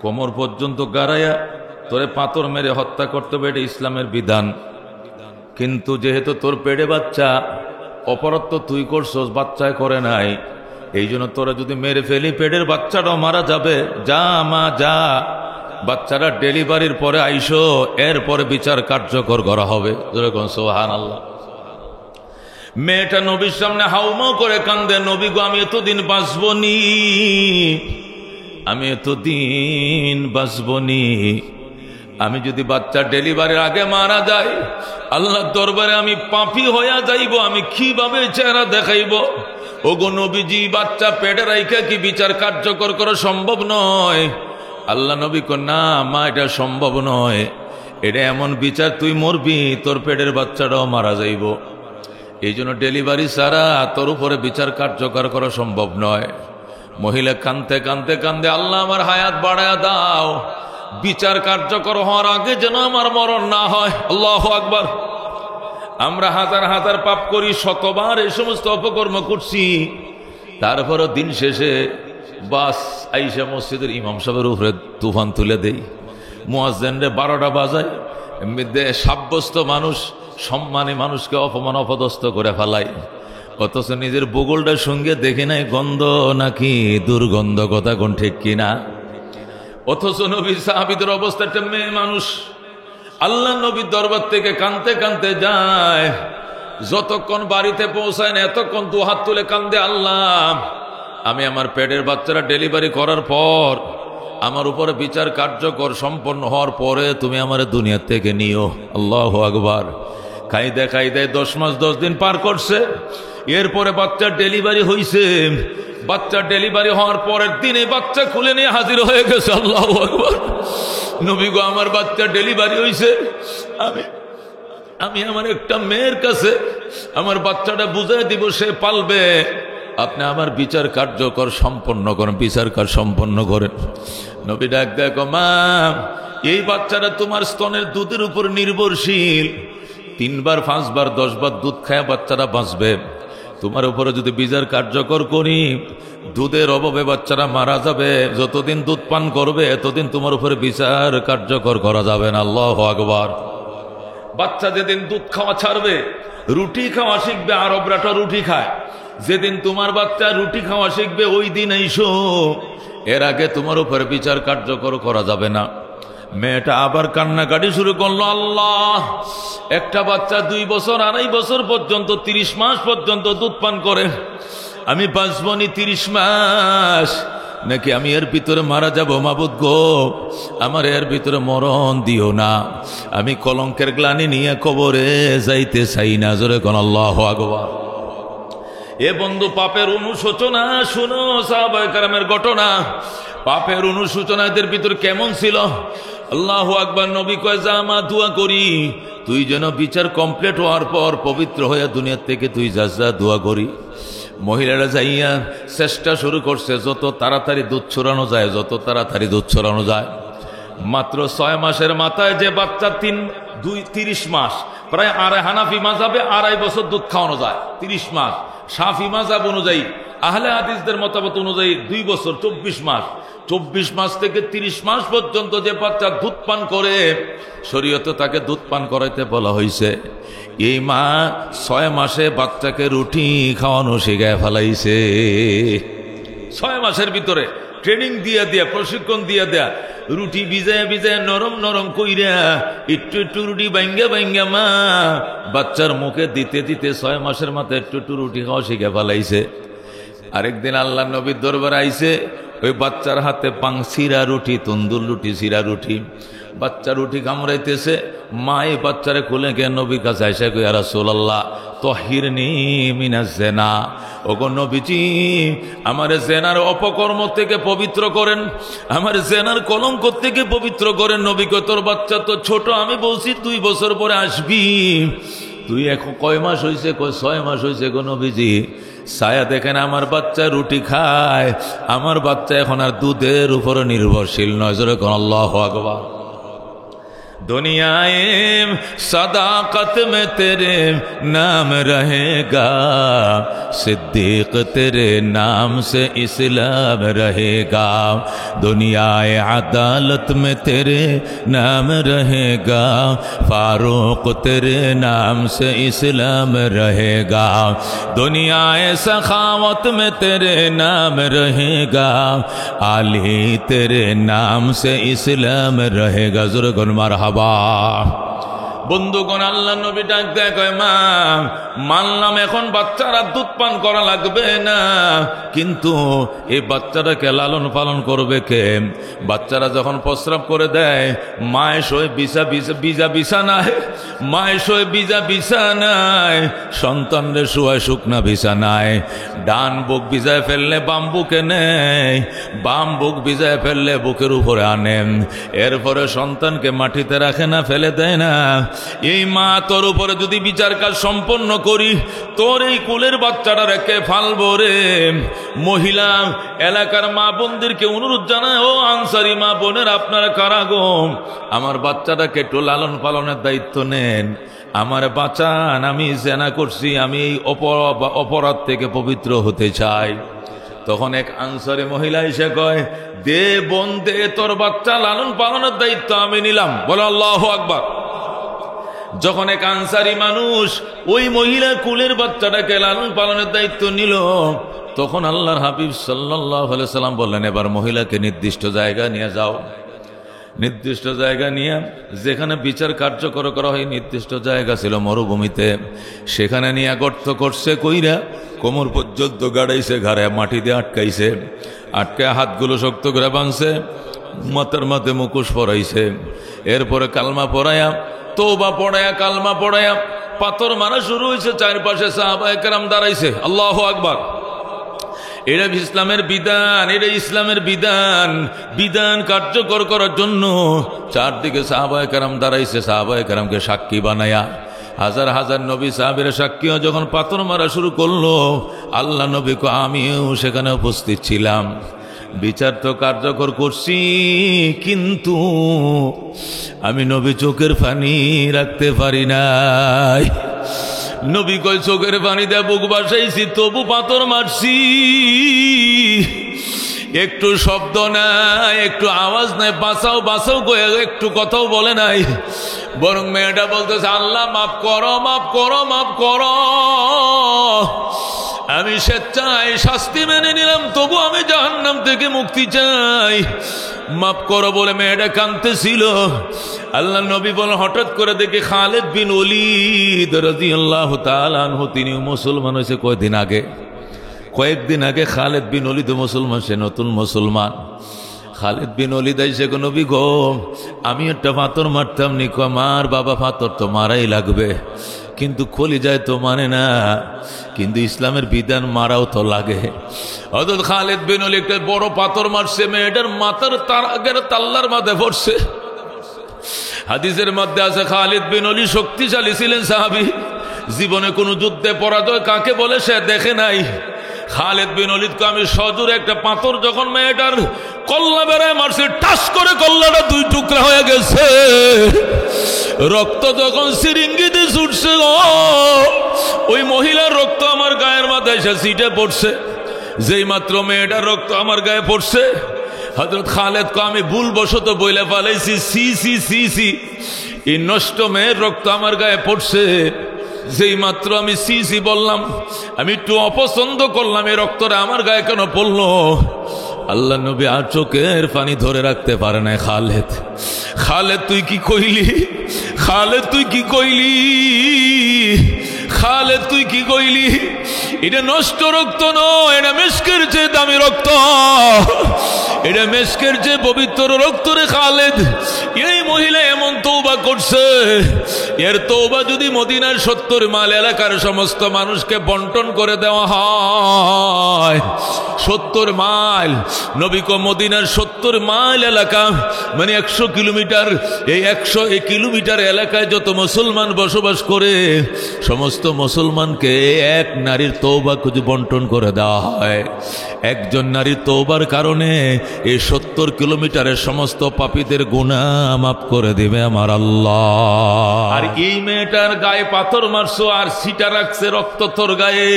কোমর পর্যন্ত গাড়াইয়া তোরে পাথর মেরে হত্যা করতে হবে, এটা ইসলামের বিধান। কিন্তু যেহেতু তোর পেটে বাচ্চা, অপরাধ তো তুই করছস, বাচ্চায় করে নাই, এই জন্য তোরা যদি মেরে ফেলি পেটের বাচ্চাটাও মারা যাবে। যা মা যা, বাচ্চারা ডেলিভারির পরে আইসো, এরপরে বিচার কার্যকর করা হবে। সুবহানাল্লাহ। মেয়েটা নবীর সামনে হাউমাউ করে কান্দে, নবী গো আমি এতদিন বাঁচবনি, আমি এতদিন বাঁচবনি। আমি যদি বাচ্চা ডেলিভারির আগে মারা যাই, আল্লাহর দরবারে আমি পাপী হইয়া যাইব, আমি কিভাবে চেহারা দেখাইব? ওগো নবীজি, বাচ্চা পেটে রাইখা কি বিচার কার্যকর করা সম্ভব নয়? আল্লাহ নবী কো না মা, এটা সম্ভব নয়, এটা এমন বিচার তুই মরবি, তোর পেটের বাচ্চাটাও মারা যাইব। এই জন্য ডেলিভারি ছাড়া তোর উপরে বিচার কার্যকর করা সম্ভব নয়। মহিলা কান্দতে কান্দতে কান্দে, আল্লাহ আমার হায়াত বাড়ায়া দাও, বিচার কার্যকর হওয়ার আগে যেন আমার মরণ না হয়। আল্লাহু আকবার। আমরা হাজার হাজার পাপ করি, শতবার এই সমস্ত অপকর্ম করছি, তারপরও দিন শেষে বাস আইসা মসজিদের ইমাম সাহেবের উপরে তুফান তুলে দেই, মুয়াজ্জিনরে 12টা বাজায়, এমনিতে সাব্যস্ত মানুষ, সম্মানী মানুষকে অপমান অপদস্থ করে ফেলায়, অথচ নিজের বগলটার সঙ্গে দেখে নাই গন্ধ নাকি দুর্গন্ধ, কথা কোন ঠিক কিনা? অথচ নবীর সাহাবীদের অবস্থা একটা মেয়ে মানুষ। আল্লাহ নবীর দরবার থেকে কানতে কানতে যায়, যতক্ষণ বাড়িতে পৌঁছায় না এতক্ষণ 2 হাত তুলে কান্দে, আল্লাহ আমি আমার পেটের বাচ্চারা ডেলিভারি করার পর, আমার উপরে বিচার কার্যকর সম্পন্ন হওয়ার পরে তুমি আমার দুনিয়া থেকে নিও। আল্লাহু আকবার। খাইদে খাইদে 10 মাস 10 দিন পার করছে, এরপরে বাচ্চার ডেলিভারি হইছে। বাচ্চা ডেলিভারি হওয়ার পরের দিনে বাচ্চা খুলে নিয়ে হাজির হয়ে গেছে। আল্লাহু আকবার। নবী গো আমার বাচ্চা ডেলিভারি হইছে, আমি আমার একটা মেয়ের কাছে আমার বাচ্চাটা বুঝাই দিব, সে পালবে, আপনি আমার বিচার কার্যকর সম্পন্ন করেন, বিচার কাজ সম্পন্ন করেন। নবী ডাক দেখো, মা এই বাচ্চাটা তোমার স্তনের দুধের উপর নির্ভরশীল, 3 বার 5 বার 10 বার দুধ খায় বাচ্চারা বাঁচবে। তোমার উপরে যদি বিচার কার্যকর করি, দুধের অভাবে বাচ্চারা মারা যাবে, যতদিন দুধ পান করবে এতদিন তোমার উপরে বিচার কার্যকর করা যাবে না। আল্লাহু আকবার। বাচ্চা যেদিন দুধ খাওয়া ছাড়বে, রুটি খাওয়া শিখবে, আরবরা তো রুটি খায়, যেদিন তোমার বাচ্চা রুটি খাওয়া শিখবে ওই দিন আইসো, এর আগে তোমার উপরে বিচার কার্যকর করা যাবে না। মেয়েটা আবার কান্নাকাটি শুরু করলো, আল্লাহ একটা বাচ্চা 2 বছর 2.5 বছর পর্যন্ত 30 মাস পর্যন্ত দুধ পান করে, আমি বাঁচবনি 30 মাস, নাকি আমি এর ভিতরে মারা যাব? মাবুদ গো আমার এর ভিতরে মরণ দিও না, আমি কলঙ্কের গ্লানি নিয়ে কবরে যাইতে চাই না। জোরে কোন আল্লাহু আকবার। এ বন্ধু, পাপের অনুশোচনা শুনো, সাহাবায়ে কেরামের ঘটনা। পাপের অনুশোচনা এদের ভিতর কেমন ছিল? আল্লাহু আকবার। নবী কয়, যা মা দোয়া করি, তুই যেন বিচার কমপ্লিট হওয়ার পর পবিত্র হয়ে দুনিয়া থেকে তুই যা দোয়া করি। মহিলারা যাইয়া চেষ্টা শুরু করছে, যত তাড়াতাড়ি দুধ ছড়ানো যায়, যত তাড়াতাড়ি দুধ ছড়ানো যায়। মাত্র 6 মাসের মাথায় যে বাচ্চা 30 মাস, প্রায় হানাফি মাযহাবে 2.5 বছর দুধ খাওয়ানো যায় 30 মাস। শাফি মাযহাব অনুযায়ী, আহলে হাদিসদের মতামত অনুযায়ী 2 বছর 24 মাস। 24 মাস থেকে 30 মাস পর্যন্ত যে বাচ্চা দুধ পান করে, শরীয়তে তাকে দুধ পান করাইতে বলা হয়েছে। এই মা 6 মাসে বাচ্চাকে রুটি খাওয়ানো শিখায় ফেলাইছে। 6 মাসের ভিতরে ট্রেনিং দিয়ে দেয়া, প্রশিক্ষণ দিয়ে দেয়া, রুটি ভিজায় ভিজায় নরম নরম কইরা একটু একটু রুটি ভাঙ্গা ভাঙ্গা মা বাচ্চার মুখে দিতে দিতে 6 মাসের মাথায় একটু একটু রুটি খাওয়া শিখে ফেলাইছে। আরেকদিন আল্লাহ নবীর দরবারে আইছে, ওই বাচ্চার হাতে সিরা রুটি, তন্দুর রুটি, সিরা রুটি। বাচ্চা রুটি কামড়াইতেছে, মা এই বাচ্চারে খুলে গিয়ে নবীর কাছে আইসা কই, ইয়া রাসূলুল্লাহ তাহিরনি মিনাজ জিনা, ওগো নবীজি আমার জেনার অপকর্ম থেকে পবিত্র করেন, আমার জেনার কলঙ্ক থেকে পবিত্র করেন। নবী কয়, তোর বাচ্চা তো ছোট, আমি বলছি 2 বছর পরে আসবি, তুই এখন কয় মাস হয়েছে? কয় 6 মাস হয়েছে গো নবীজি। ছায়া দেখেন আমার বাচ্চা রুটি খায়, আমার বাচ্চা এখন আর দুধের উপরে নির্ভরশীল নয়। জোরে কোন আল্লাহু আকবার। दुनियाए सदाकत में तेरे नाम रहेगा, सिद्दीक तेरे नाम से इस्लाम रहेगा, दुनियाए अदालत में तेरे नाम रहेगा, फारूक तेरे नाम से इस्लाम रहेगा, दुनियाए सखावत में तेरे नाम रहेगा, आली तेरे नाम से इस्लाम रहेगा। जुर्गुन मरहबा। বন্ধুগণ, আল্লাহ নবী ডাক দেয়, কয় মা মানলাম এখন বাচ্চারা দুধ পান করা লাগবে না, কিন্তু এই বাচ্চাটাকে লালন পালন করবে কে? বাচ্চারা যখন প্রস্রাব করে দেয়, মায়ের শোয় বিছানায়, মায়ের শোয় বিছানায়, সন্তানদের শোয় শুকনা বিছানায়। ডান বুক ভিজায় ফেললে বাম বুকে নেয়, বাম বুক ভিজায় ফেললে বুকের উপরে আনেন, এরপরে সন্তানকে মাটিতে রাখে না, ফেলে দেয় না। এই মা তোর উপরে যদি বিচার কাজ সম্পন্ন করি, তোর এই কুলের বাচ্চাটা রেখে ফালবো রে। মহিলা এলাকার মা বোনদেরকে অনুরোধ জানায়, ও আনসারি মা বোনের আপনারা কারা গো, আমার বাচ্চাটাকে একটু লালন পালনের দায়িত্ব নেন, আমার বাঁচান, আমি জেনা করছি, আমি এই অপরাধ থেকে পবিত্র হতে চাই। তখন এক আনসারি মহিলা এসে কয়, দে বোন দে, তোর বাচ্চা লালন পালনের দায়িত্ব আমি নিলাম। বলো আল্লাহু আকবার। যখন এক আনসারি মানুষ ওই মহিলা কুলের বাচ্চাটাকে লালন পালনের দায়িত্ব নিল, তখন আল্লাহর হাবিব সাল্লাল্লাহু আলাইহি সাল্লাম বললেন, এবার মহিলাকে নির্দিষ্ট জায়গায় নিয়ে যাও। নির্দিষ্ট জায়গা নিয়ে, যেখানে বিচার কার্যকর করা হয়, নির্দিষ্ট জায়গা ছিল মরুভূমিতে, সেখানে নিয়ে গর্ত করছে, কইরা কোমর পর্যন্ত গাড়াইছে, ঘাড়ে মাটি দিয়ে আটকাইছে, আটকায় হাতগুলো শক্ত করে বাঁধছে, মাথার মাথায় মুখোশ পরাইছে, এরপরে কালমা পড়ায়া, তওবা পড়ায়া, কালমা পড়ায়া পাথর মারা শুরু হয়েছে। চারপাশে সাহাবায়ে কেরাম দাঁড়াইছে। আল্লাহু আকবার। এটা ইসলামের বিধান, এটা ইসলামের বিধান। বিধান কার্যকর করার জন্য চারদিকে সাহাবায়ে কেরাম দাঁড়াইছে, সাহাবায়ে কেরামকে সাক্ষী বানায়া। হাজার হাজার নবী সাহাবীরা সাক্ষী যখন পাথর মারা শুরু করলো, আল্লাহ নবী কো আমিও সেখানে উপস্থিত ছিলাম। বিচার তো কার্যকর করছি, কিন্তু আমি নবী চোখের পানি রাখতে পারি নাই। নবী কয় চোখের পানি দিয়ে বুক বাসাইছি, তবু পাথর মারছি। একটু শব্দ নাই, একটু আওয়াজ নাই, বাঁচাও বাঁচাও কয়ে একটু কথাও বলে নাই, বরং মেয়েটা বলতেছে, আল্লাহ মাফ করো, মাফ করো, মাফ করো, আমি স্বেচ্ছায় শাস্তি মেনে নিলাম, তবু আমি জাহান্নাম থেকে মুক্তি চাই, মাফ করো বলে মেয়েটা কাঁদতেছিল। আল্লাহ নবী বলেন, হঠাৎ করে দেখি খালিদ বিন ওলীদ রাদিয়াল্লাহু তাআলা আনহু, তিনি মুসলমান হয়েছে কয়েকদিন আগে খালিদ বিন ওলীদ মুসলমান, সে নতুন মুসলমান। খালিদ বিন ওলীদ আইসে, নবী গো আমি একটা পাথর মারতাম নি। আমার বাবা পাথর তো মারাই লাগবে, কিন্তু কলিজায় তো মানে না, কিন্তু ইসলামের বিধান মারাও তো লাগে। হযরত খালিদ বিন ওলীদ একটা বড় পাথর মারছে, মেয়েটার মাথার তার আগের তাল্লার মাথায় পড়ছে। হাদিসের মধ্যে আছে, খালিদ বিন ওলীদ শক্তিশালী ছিলেন সাহাবী, জীবনে কোনো যুদ্ধে পরাজয় কাকে বলে সে দেখে নাই। খালিদ বিন ওলীদকে আমি সজোরে একটা পাথর যখন মেয়েটার কল্লা বেড়ায় মারছে, টাস করে কল্লাটা 2 টুকরা হয়ে গেছে, রক্ত যখন সিরিঙ্গিতে ছুটছে, ওই মহিলার রক্ত আমার গায়ের মাথায় এসে ছিটে পড়ছে। যেই মাত্র মেয়েটার রক্ত আমার গায়ে পড়ছে, হযরত খালিদ কে আমি ভুলবশত বইলে ফেলাইছি, সি সি সি সি, এই নষ্ট মেয়ের রক্ত আমার গায়ে পড়ছে। যেই মাত্র আমি সি সি বললাম, আমি একটু অপছন্দ করলাম, এই রক্তটা আমার গায়ে কেন পড়লো। আল্লাহ নবী আর চোখের পানি ধরে রাখতে পারে না। খালিদ, খালিদ তুই কি কইলি, খালিদ তুই কি কইলি, খালিদ তুই কি কইলি। এটা নষ্ট রক্ত নয়, এটা মিস্কের চেয়ে দামি রক্ত, এটা মিস্কের চেয়ে পবিত্র রক্ত রে খালেদ। এই মহিলা এমন তওবা করছে, এর তওবা যদি মদিনার 70 মাইল এলাকার সমস্ত মানুষকে বন্টন করে দেওয়া হয়, 70 মাইল নবী কো মদিনার 70 মাইল এলাকা মানে 100 কিলোমিটার, এই 100 কিলোমিটার এলাকায় যত মুসলমান বসবাস করে সমস্ত মুসলমানকে এক নারীর তওবা যদি বন্টন করে দেওয়া হয়, একজন নারীর তওবার কারণে এই 70 কিলোমিটারের সমস্ত পাপীদের গুনাহ মাফ করে দিবে আমার আল্লাহ। আর এই মেয়েটার গায়ে পাথর মারছো আর সিটা রাখছে রক্ত তোর গায়ে,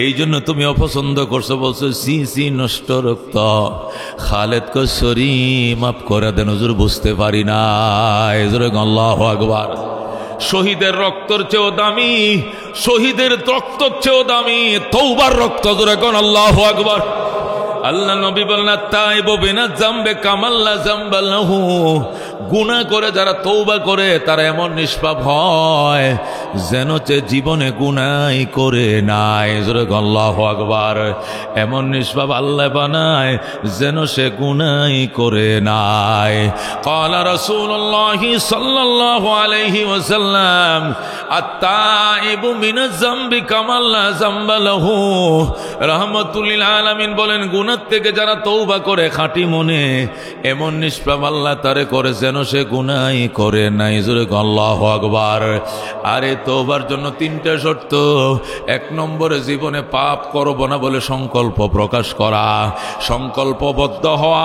এই জন্য তুমি অপছন্দ করছো, বলছো সি সি নষ্ট রক্ত। খালেদ কো সরি মাফ করে দেন হুজুর, বুঝতে পারি না। আল্লাহু আকবার। শহীদের রক্তর চেয়েও দামি, শহীদের রক্তর চেয়েও দামি তওবার রক্ত। জোরে কোন আল্লাহু আকবার। আল্লাহ নবী বলেন তাইবু বিনা যামবে কামাল্লা যামবা লাহু, গুনাহ করে যারা তওবা করে তারা এমন নিষ্পাপ হয় যেন সে জীবনে গুনাহই করে নাই। জোরে আল্লাহু আকবার। এমন নিষ্পাপ আল্লাহ বানায় যেন সে গুনাহই করে নাই। ক্বালা রাসূলুল্লাহ সাল্লাল্লাহু আলাইহি ওয়াসাল্লাম আত-তাইবু মিনাজ যামবি কামাল্লা যামবা লাহু। রাহমাতুল লিল আলামিন বলেন গুনাহ থেকে যারা তওবা করে খাঁটি মনে, এমন নিষ্পাপ আল্লাহ তারে করে যেন সে গুনাহই করে নাই। জোরে আল্লাহু আকবার। আরে তওবার জন্য 3টা শর্ত। 1 নম্বরে জীবনে পাপ করব না বলে সংকল্প প্রকাশ করা, সংকল্পবদ্ধ হওয়া,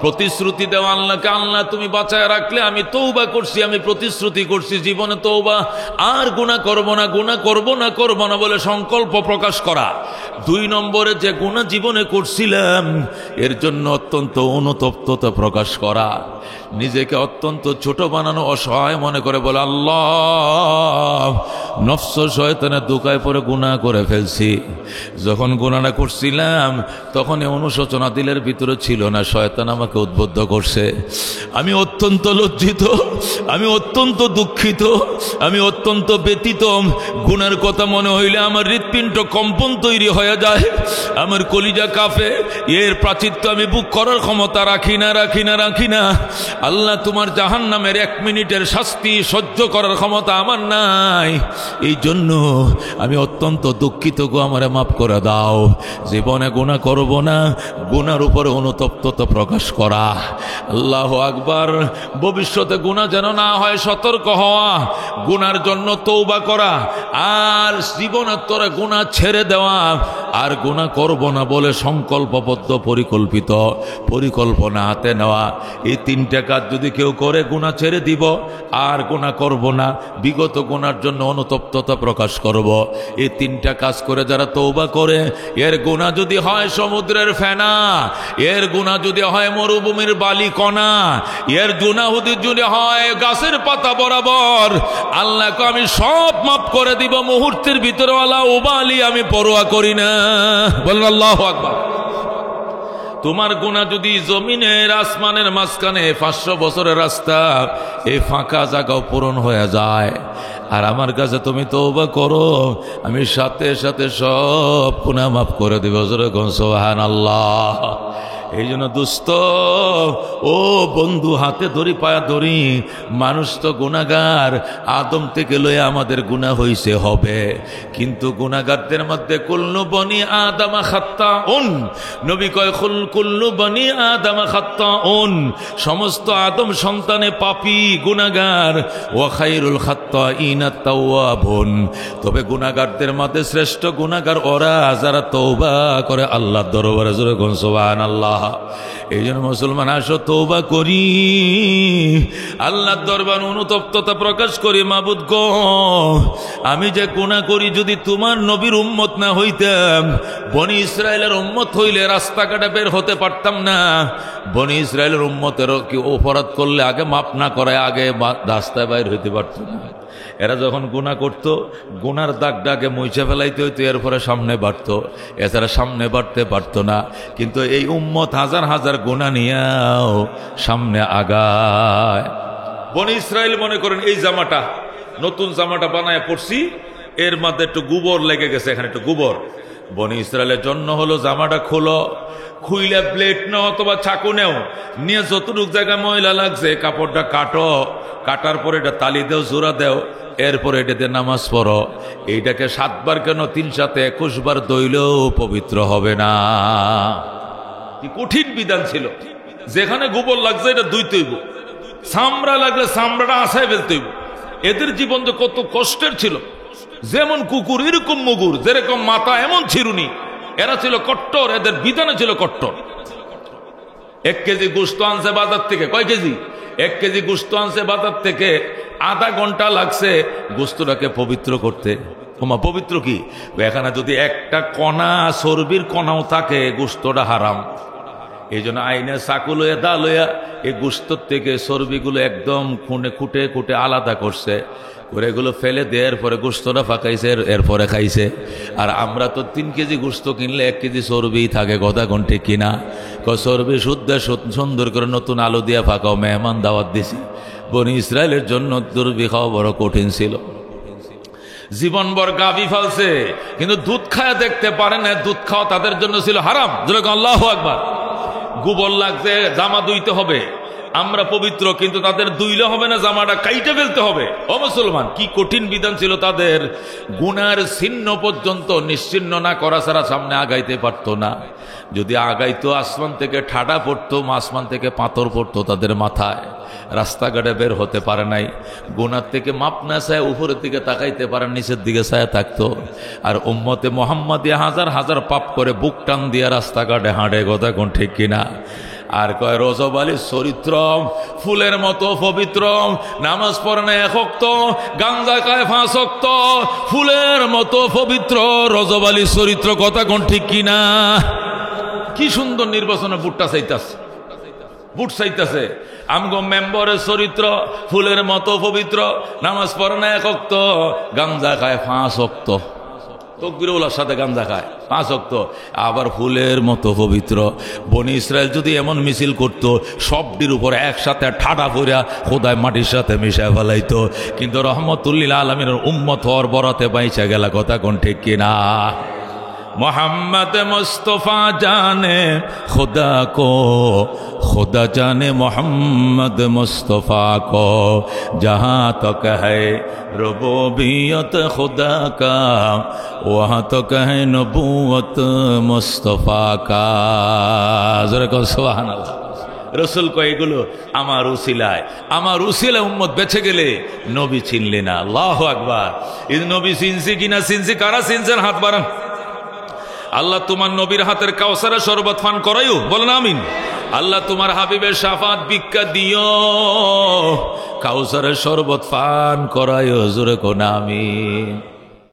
প্রতিশ্রুতি দেওয়া আল্লাহকে, আল্লাহ তুমি বাঁচায় রাখলে আমি তওবা করছি, আমি প্রতিশ্রুতি করছি জীবনে তওবা আর গুনাহ করব না, গুনাহ করব না বলে সংকল্প প্রকাশ করা। 2 নম্বরে যে গুনাহ জীবনে করছিলাম এর জন্য অত্যন্ত অনুতপ্ততা প্রকাশ করা, নিজেকে অত্যন্ত ছোট বানানো, অসহায় মনে করে বলে আল্লাহ নফস শয়তানের দোকায় পরে গুনাহ করে ফেলছি। যখন গুনাহটা করছিলাম তখন এই অনুশোচনা দিলের ভিতরে ছিল না, শয়তান আমাকে উদ্বুদ্ধ করছে। আমি অত্যন্ত লজ্জিত, আমি অত্যন্ত দুঃখিত, আমি অত্যন্ত ব্যথিত। গুনার কথা মনে হইলে আমার হৃৎপিণ্ড কম্পন তৈরি হয়ে যায়, আমার কলিজা কাঁপে, এর প্রাচিত্য আমি বুক করার ক্ষমতা রাখি না। আল্লাহ তোমার জাহান্নামের 1 মিনিটের শাস্তি সহ্য করার ক্ষমতা আমার নাই, এই জন্য আমি অত্যন্ত দুঃখিত গো, আমারে মাফ করে দাও। জীবনে গুনাহ করব না, গুনার উপরে অনুতপ্ততা প্রকাশ করা। আল্লাহু আকবার। ভবিষ্যতে গুনাহ যেন না হয় সতর্ক হওয়া, গুনার জন্য তওবা করা, আর জীবনোত্তরে গুনাহ ছেড়ে দেওয়া, আর গুনাহ করব না বলে সংকল্পবদ্ধ পরিকল্পনা হাতে নেওয়া। এই 3টা কাজ যদি কেউ করে গুনাহ ছেড়ে দিব, আর গুনাহ করব না, বিগত গুনার জন্য অনুতপ্ততা প্রকাশ করব। এই 3টা কাজ করে যারা তওবা করে, এর গুনাহ যদি হয় সমুদ্রের ফেনা, এর গুনাহ যদি হয় মরুভূমির বালি কণা, এর গুনাহ যদি হয় গাছের পাতা বরাবর, আল্লাহকে আমি সব মাফ করে দিব মুহূর্তের ভিতরে। ওয়ালা উবালি, আমি পরোয়া করি না। বলেন আল্লাহু আকবার। তোমার গুনাহ যদি জমিনের আসমানের মাঝখানে 500 বছরের রাস্তা, এই ফাঁকা জায়গাও পূরণ হয়ে যায়, আর আমার কাছে তুমি তওবা করো, আমি সাথে সাথে সব গুনাহ মাফ করে দেব। জোরে কোন সুবহানাল্লাহ। এই জন্য দুস্থ ও বন্ধু, হাতে ধরি পায়া ধরি, মানুষ তো গুনাহগার, আদম থেকে লয়ে আমাদের গুনাহ হইছে হবে, কিন্তু গুনাহগারদের মধ্যে কুল্লু বনি আদম খাত্তাউন, নবী কয় কুল্লু বনি আদম খাত্তাউন, সমস্ত আদম সন্তানে পাপী গুনাহগার, ওয়া খায়রুল খাত্তাইনা তাওয়াবুন, তবে গুনাহগারদের মধ্যে শ্রেষ্ঠ গুনাহগার ওরা যারা তওবা করে আল্লাহর দরবারে। জোরে কোন সুবহানাল্লাহ। এই জন্য মুসলমান আসো তওবা করি, আল্লাহর দরবারে অনুতপ্ততা প্রকাশ করি। মাবুদ গো, আমি যে গুনাহ করি, যদি তোমার নবীর উম্মত না হইতাম, বনি ইসরায়েলের উম্মত হইলে রাস্তাঘাটে বের হতে পারতাম না। বনি ইসরায়েলের উম্মতেরও কি অপরাধ করলে আগে মাফ না করায় আগে রাস্তায় বাইর হইতে পারত না। এরা যখন গুনাহ করত, গুনার দাগটাকে মুছে ফেলাইতে হইতো, এরপরে সামনে বাড়ত, এছাড়া সামনে বাড়তে পারত না। কিন্তু এই উম্মত হাজার হাজার গুনাহ নিয়েও সামনে আগায়। বনি ইসরায়েল মনে করেন এই জামাটা, নতুন জামাটা বানায় পড়ছি, এর মধ্যে একটু গোবর লেগে গেছে, এখানে একটু গোবর, বনি ইসরায়েলের জন্য হলো জামাটা খোলো, খুইলে প্লেট নাও অথবা চাকু নেও, নিয়ে যতটুক জায়গায় ময়লা লাগছে কাপড়টা কাটো, কাটার পরে এটা তালি দেও, জোড়া দেও, এরপরে এটাতে নামাজ পড়ো। এইটাকে 7 বার কেন 3 7 21 বার দইলেও পবিত্র হবে না। কি কঠিন বিধান ছিল। যেখানে গোবর লাগছে এটা ধুইতে হইব, চামড়া লাগলে চামড়াটা আশায় ফেলতে হইব। এদের জীবন যে কত কষ্টের ছিল, যেমন কুকুর এরকম মুগুর, যেরকম মাথা এমন ছিরুনি। এরা ছিল কট্টর, এদের বিধানে ছিল কট্টর। 1 কেজি গোস্ত আনছে বাজার থেকে, কয় কেজি? 1 কেজি গোস্ত আনছে বাজার থেকে, আধা ঘন্টা লাগছে গোস্তটাকে পবিত্র করতে। ওমা পবিত্র কি? এখানে যদি একটা কণা চর্বির কণাও থাকে গোস্তটা হারাম। এই জন্য আইনে চাকু লইয়া দা লইয়া এই গোস্তর থেকে চর্বিগুলো একদম খুঁটে খুঁটে আলাদা করছে, করে এগুলো ফেলে দেওয়ার পরে গোস্তটা ফাঁকাইছে, এরপরে খাইছে। আর আমরা তো 3 কেজি গোস্ত কিনলে 1 কেজি চর্বি থাকে, কথা কোন ঠিক কিনা? চর্বি শুদ্ধ সুন্দর করে নতুন আলু দিয়া ফাঁকাও, মেহমান দাওয়াত দিছি। বনি ইসরায়েলের জন্য চর্বি খাওয়া বড় কঠিন ছিল। জীবনভর গাভী ফালছে, কিন্তু দুধ খায়া দেখতে পারে না, দুধ খাওয়া তাদের জন্য ছিল হারাম। যেরকম আল্লাহু আকবার। গোবর লাগছে, জামা ধুইতে হবে, আমরা পবিত্র, কিন্তু তাদের ধুইলে হবে না, জামাটা কাইটে ফেলতে হবে। ও মুসলমান, কি কঠিন বিধান ছিল তাদের। গুনার চিহ্ন পর্যন্ত নিশ্চিহ্ন না করা ছাড়া সামনে আগাইতে পারতো না। যদি আগাইতো আসমান থেকে ঠাডা পড়তো, আসমান থেকে পাথর পড়তো তাদের মাথায়। রাস্তাঘাটে বের হতে পারে নাই, গুনার থেকে মাপ না চায় উপরের দিকে তাকাইতে পারে, নিচের দিকে চায় থাকতো। আর উম্মতে মুহাম্মাদিয়া হাজার হাজার পাপ করে বুক টান দিয়া রাস্তাঘাটে হাঁটে, কথা কোন ঠিক কিনা? আর কয় রজব আলীর চরিত্র ফুলের মতো পবিত্র, নামাজ পড়ে না 1 ওয়াক্ত, গাঞ্জা খায় 5 ওয়াক্ত, ফুলের মতো পবিত্র রজব আলীর চরিত্র, কথা কোন ঠিক কিনা? কি সুন্দর নির্বাচনে বুটটা চাইতাছে, বুট চাইতাছে। আমগো মেম্বরের চরিত্র ফুলের মতো পবিত্র, নামাজ পড়ে না 1 ওয়াক্ত, গাঞ্জা খায় 5 ওয়াক্ত, তকবীরুল্লাহর সাথে গাঞ্জা খায় 5 ওয়াক্ত, আবার ফুলের মতো পবিত্র। বনি ইসরায়েল যদি এমন মিছিল করতো, সবটির উপর একসাথে ঠাডা পড়া খোদায় মাটির সাথে মিশায় ফেলাইতো। কিন্তু রহমতুল্লিল আলমিনের উম্মত হওয়ার বরাতে বাইচা গেলা, কথা কোন ঠিক কিনা? मोहम्मद मुस्तफ़ा जाने खुदा को, खुदा जाने मोहम्मद मुस्तफ़ा को, जहाँ तक है रुबूबियत खुदा का, वहाँ तक है नबूवत मुस्तफ़ा का। ज़रा कहो सुभान अल्लाह। रसूल को एगुलो आमार उसिलाय, आमार उसिलाय उम्मत बेचे गेले, नबी चिनले ना। आल्लाहु আকবার। इस नबी चिनছি কিনা, চিনছি কারা চিনছেন? হাত বাড়ান। আল্লাহ তোমার নবীর হাতের কাউসারের শরবত পান করাইও, বলেন আমিন। আল্লাহ তোমার হাবিবের শাফাত ভিক্ষা দিও, কাউসারের শরবত পান করাইও, জোরে কোন আমিন।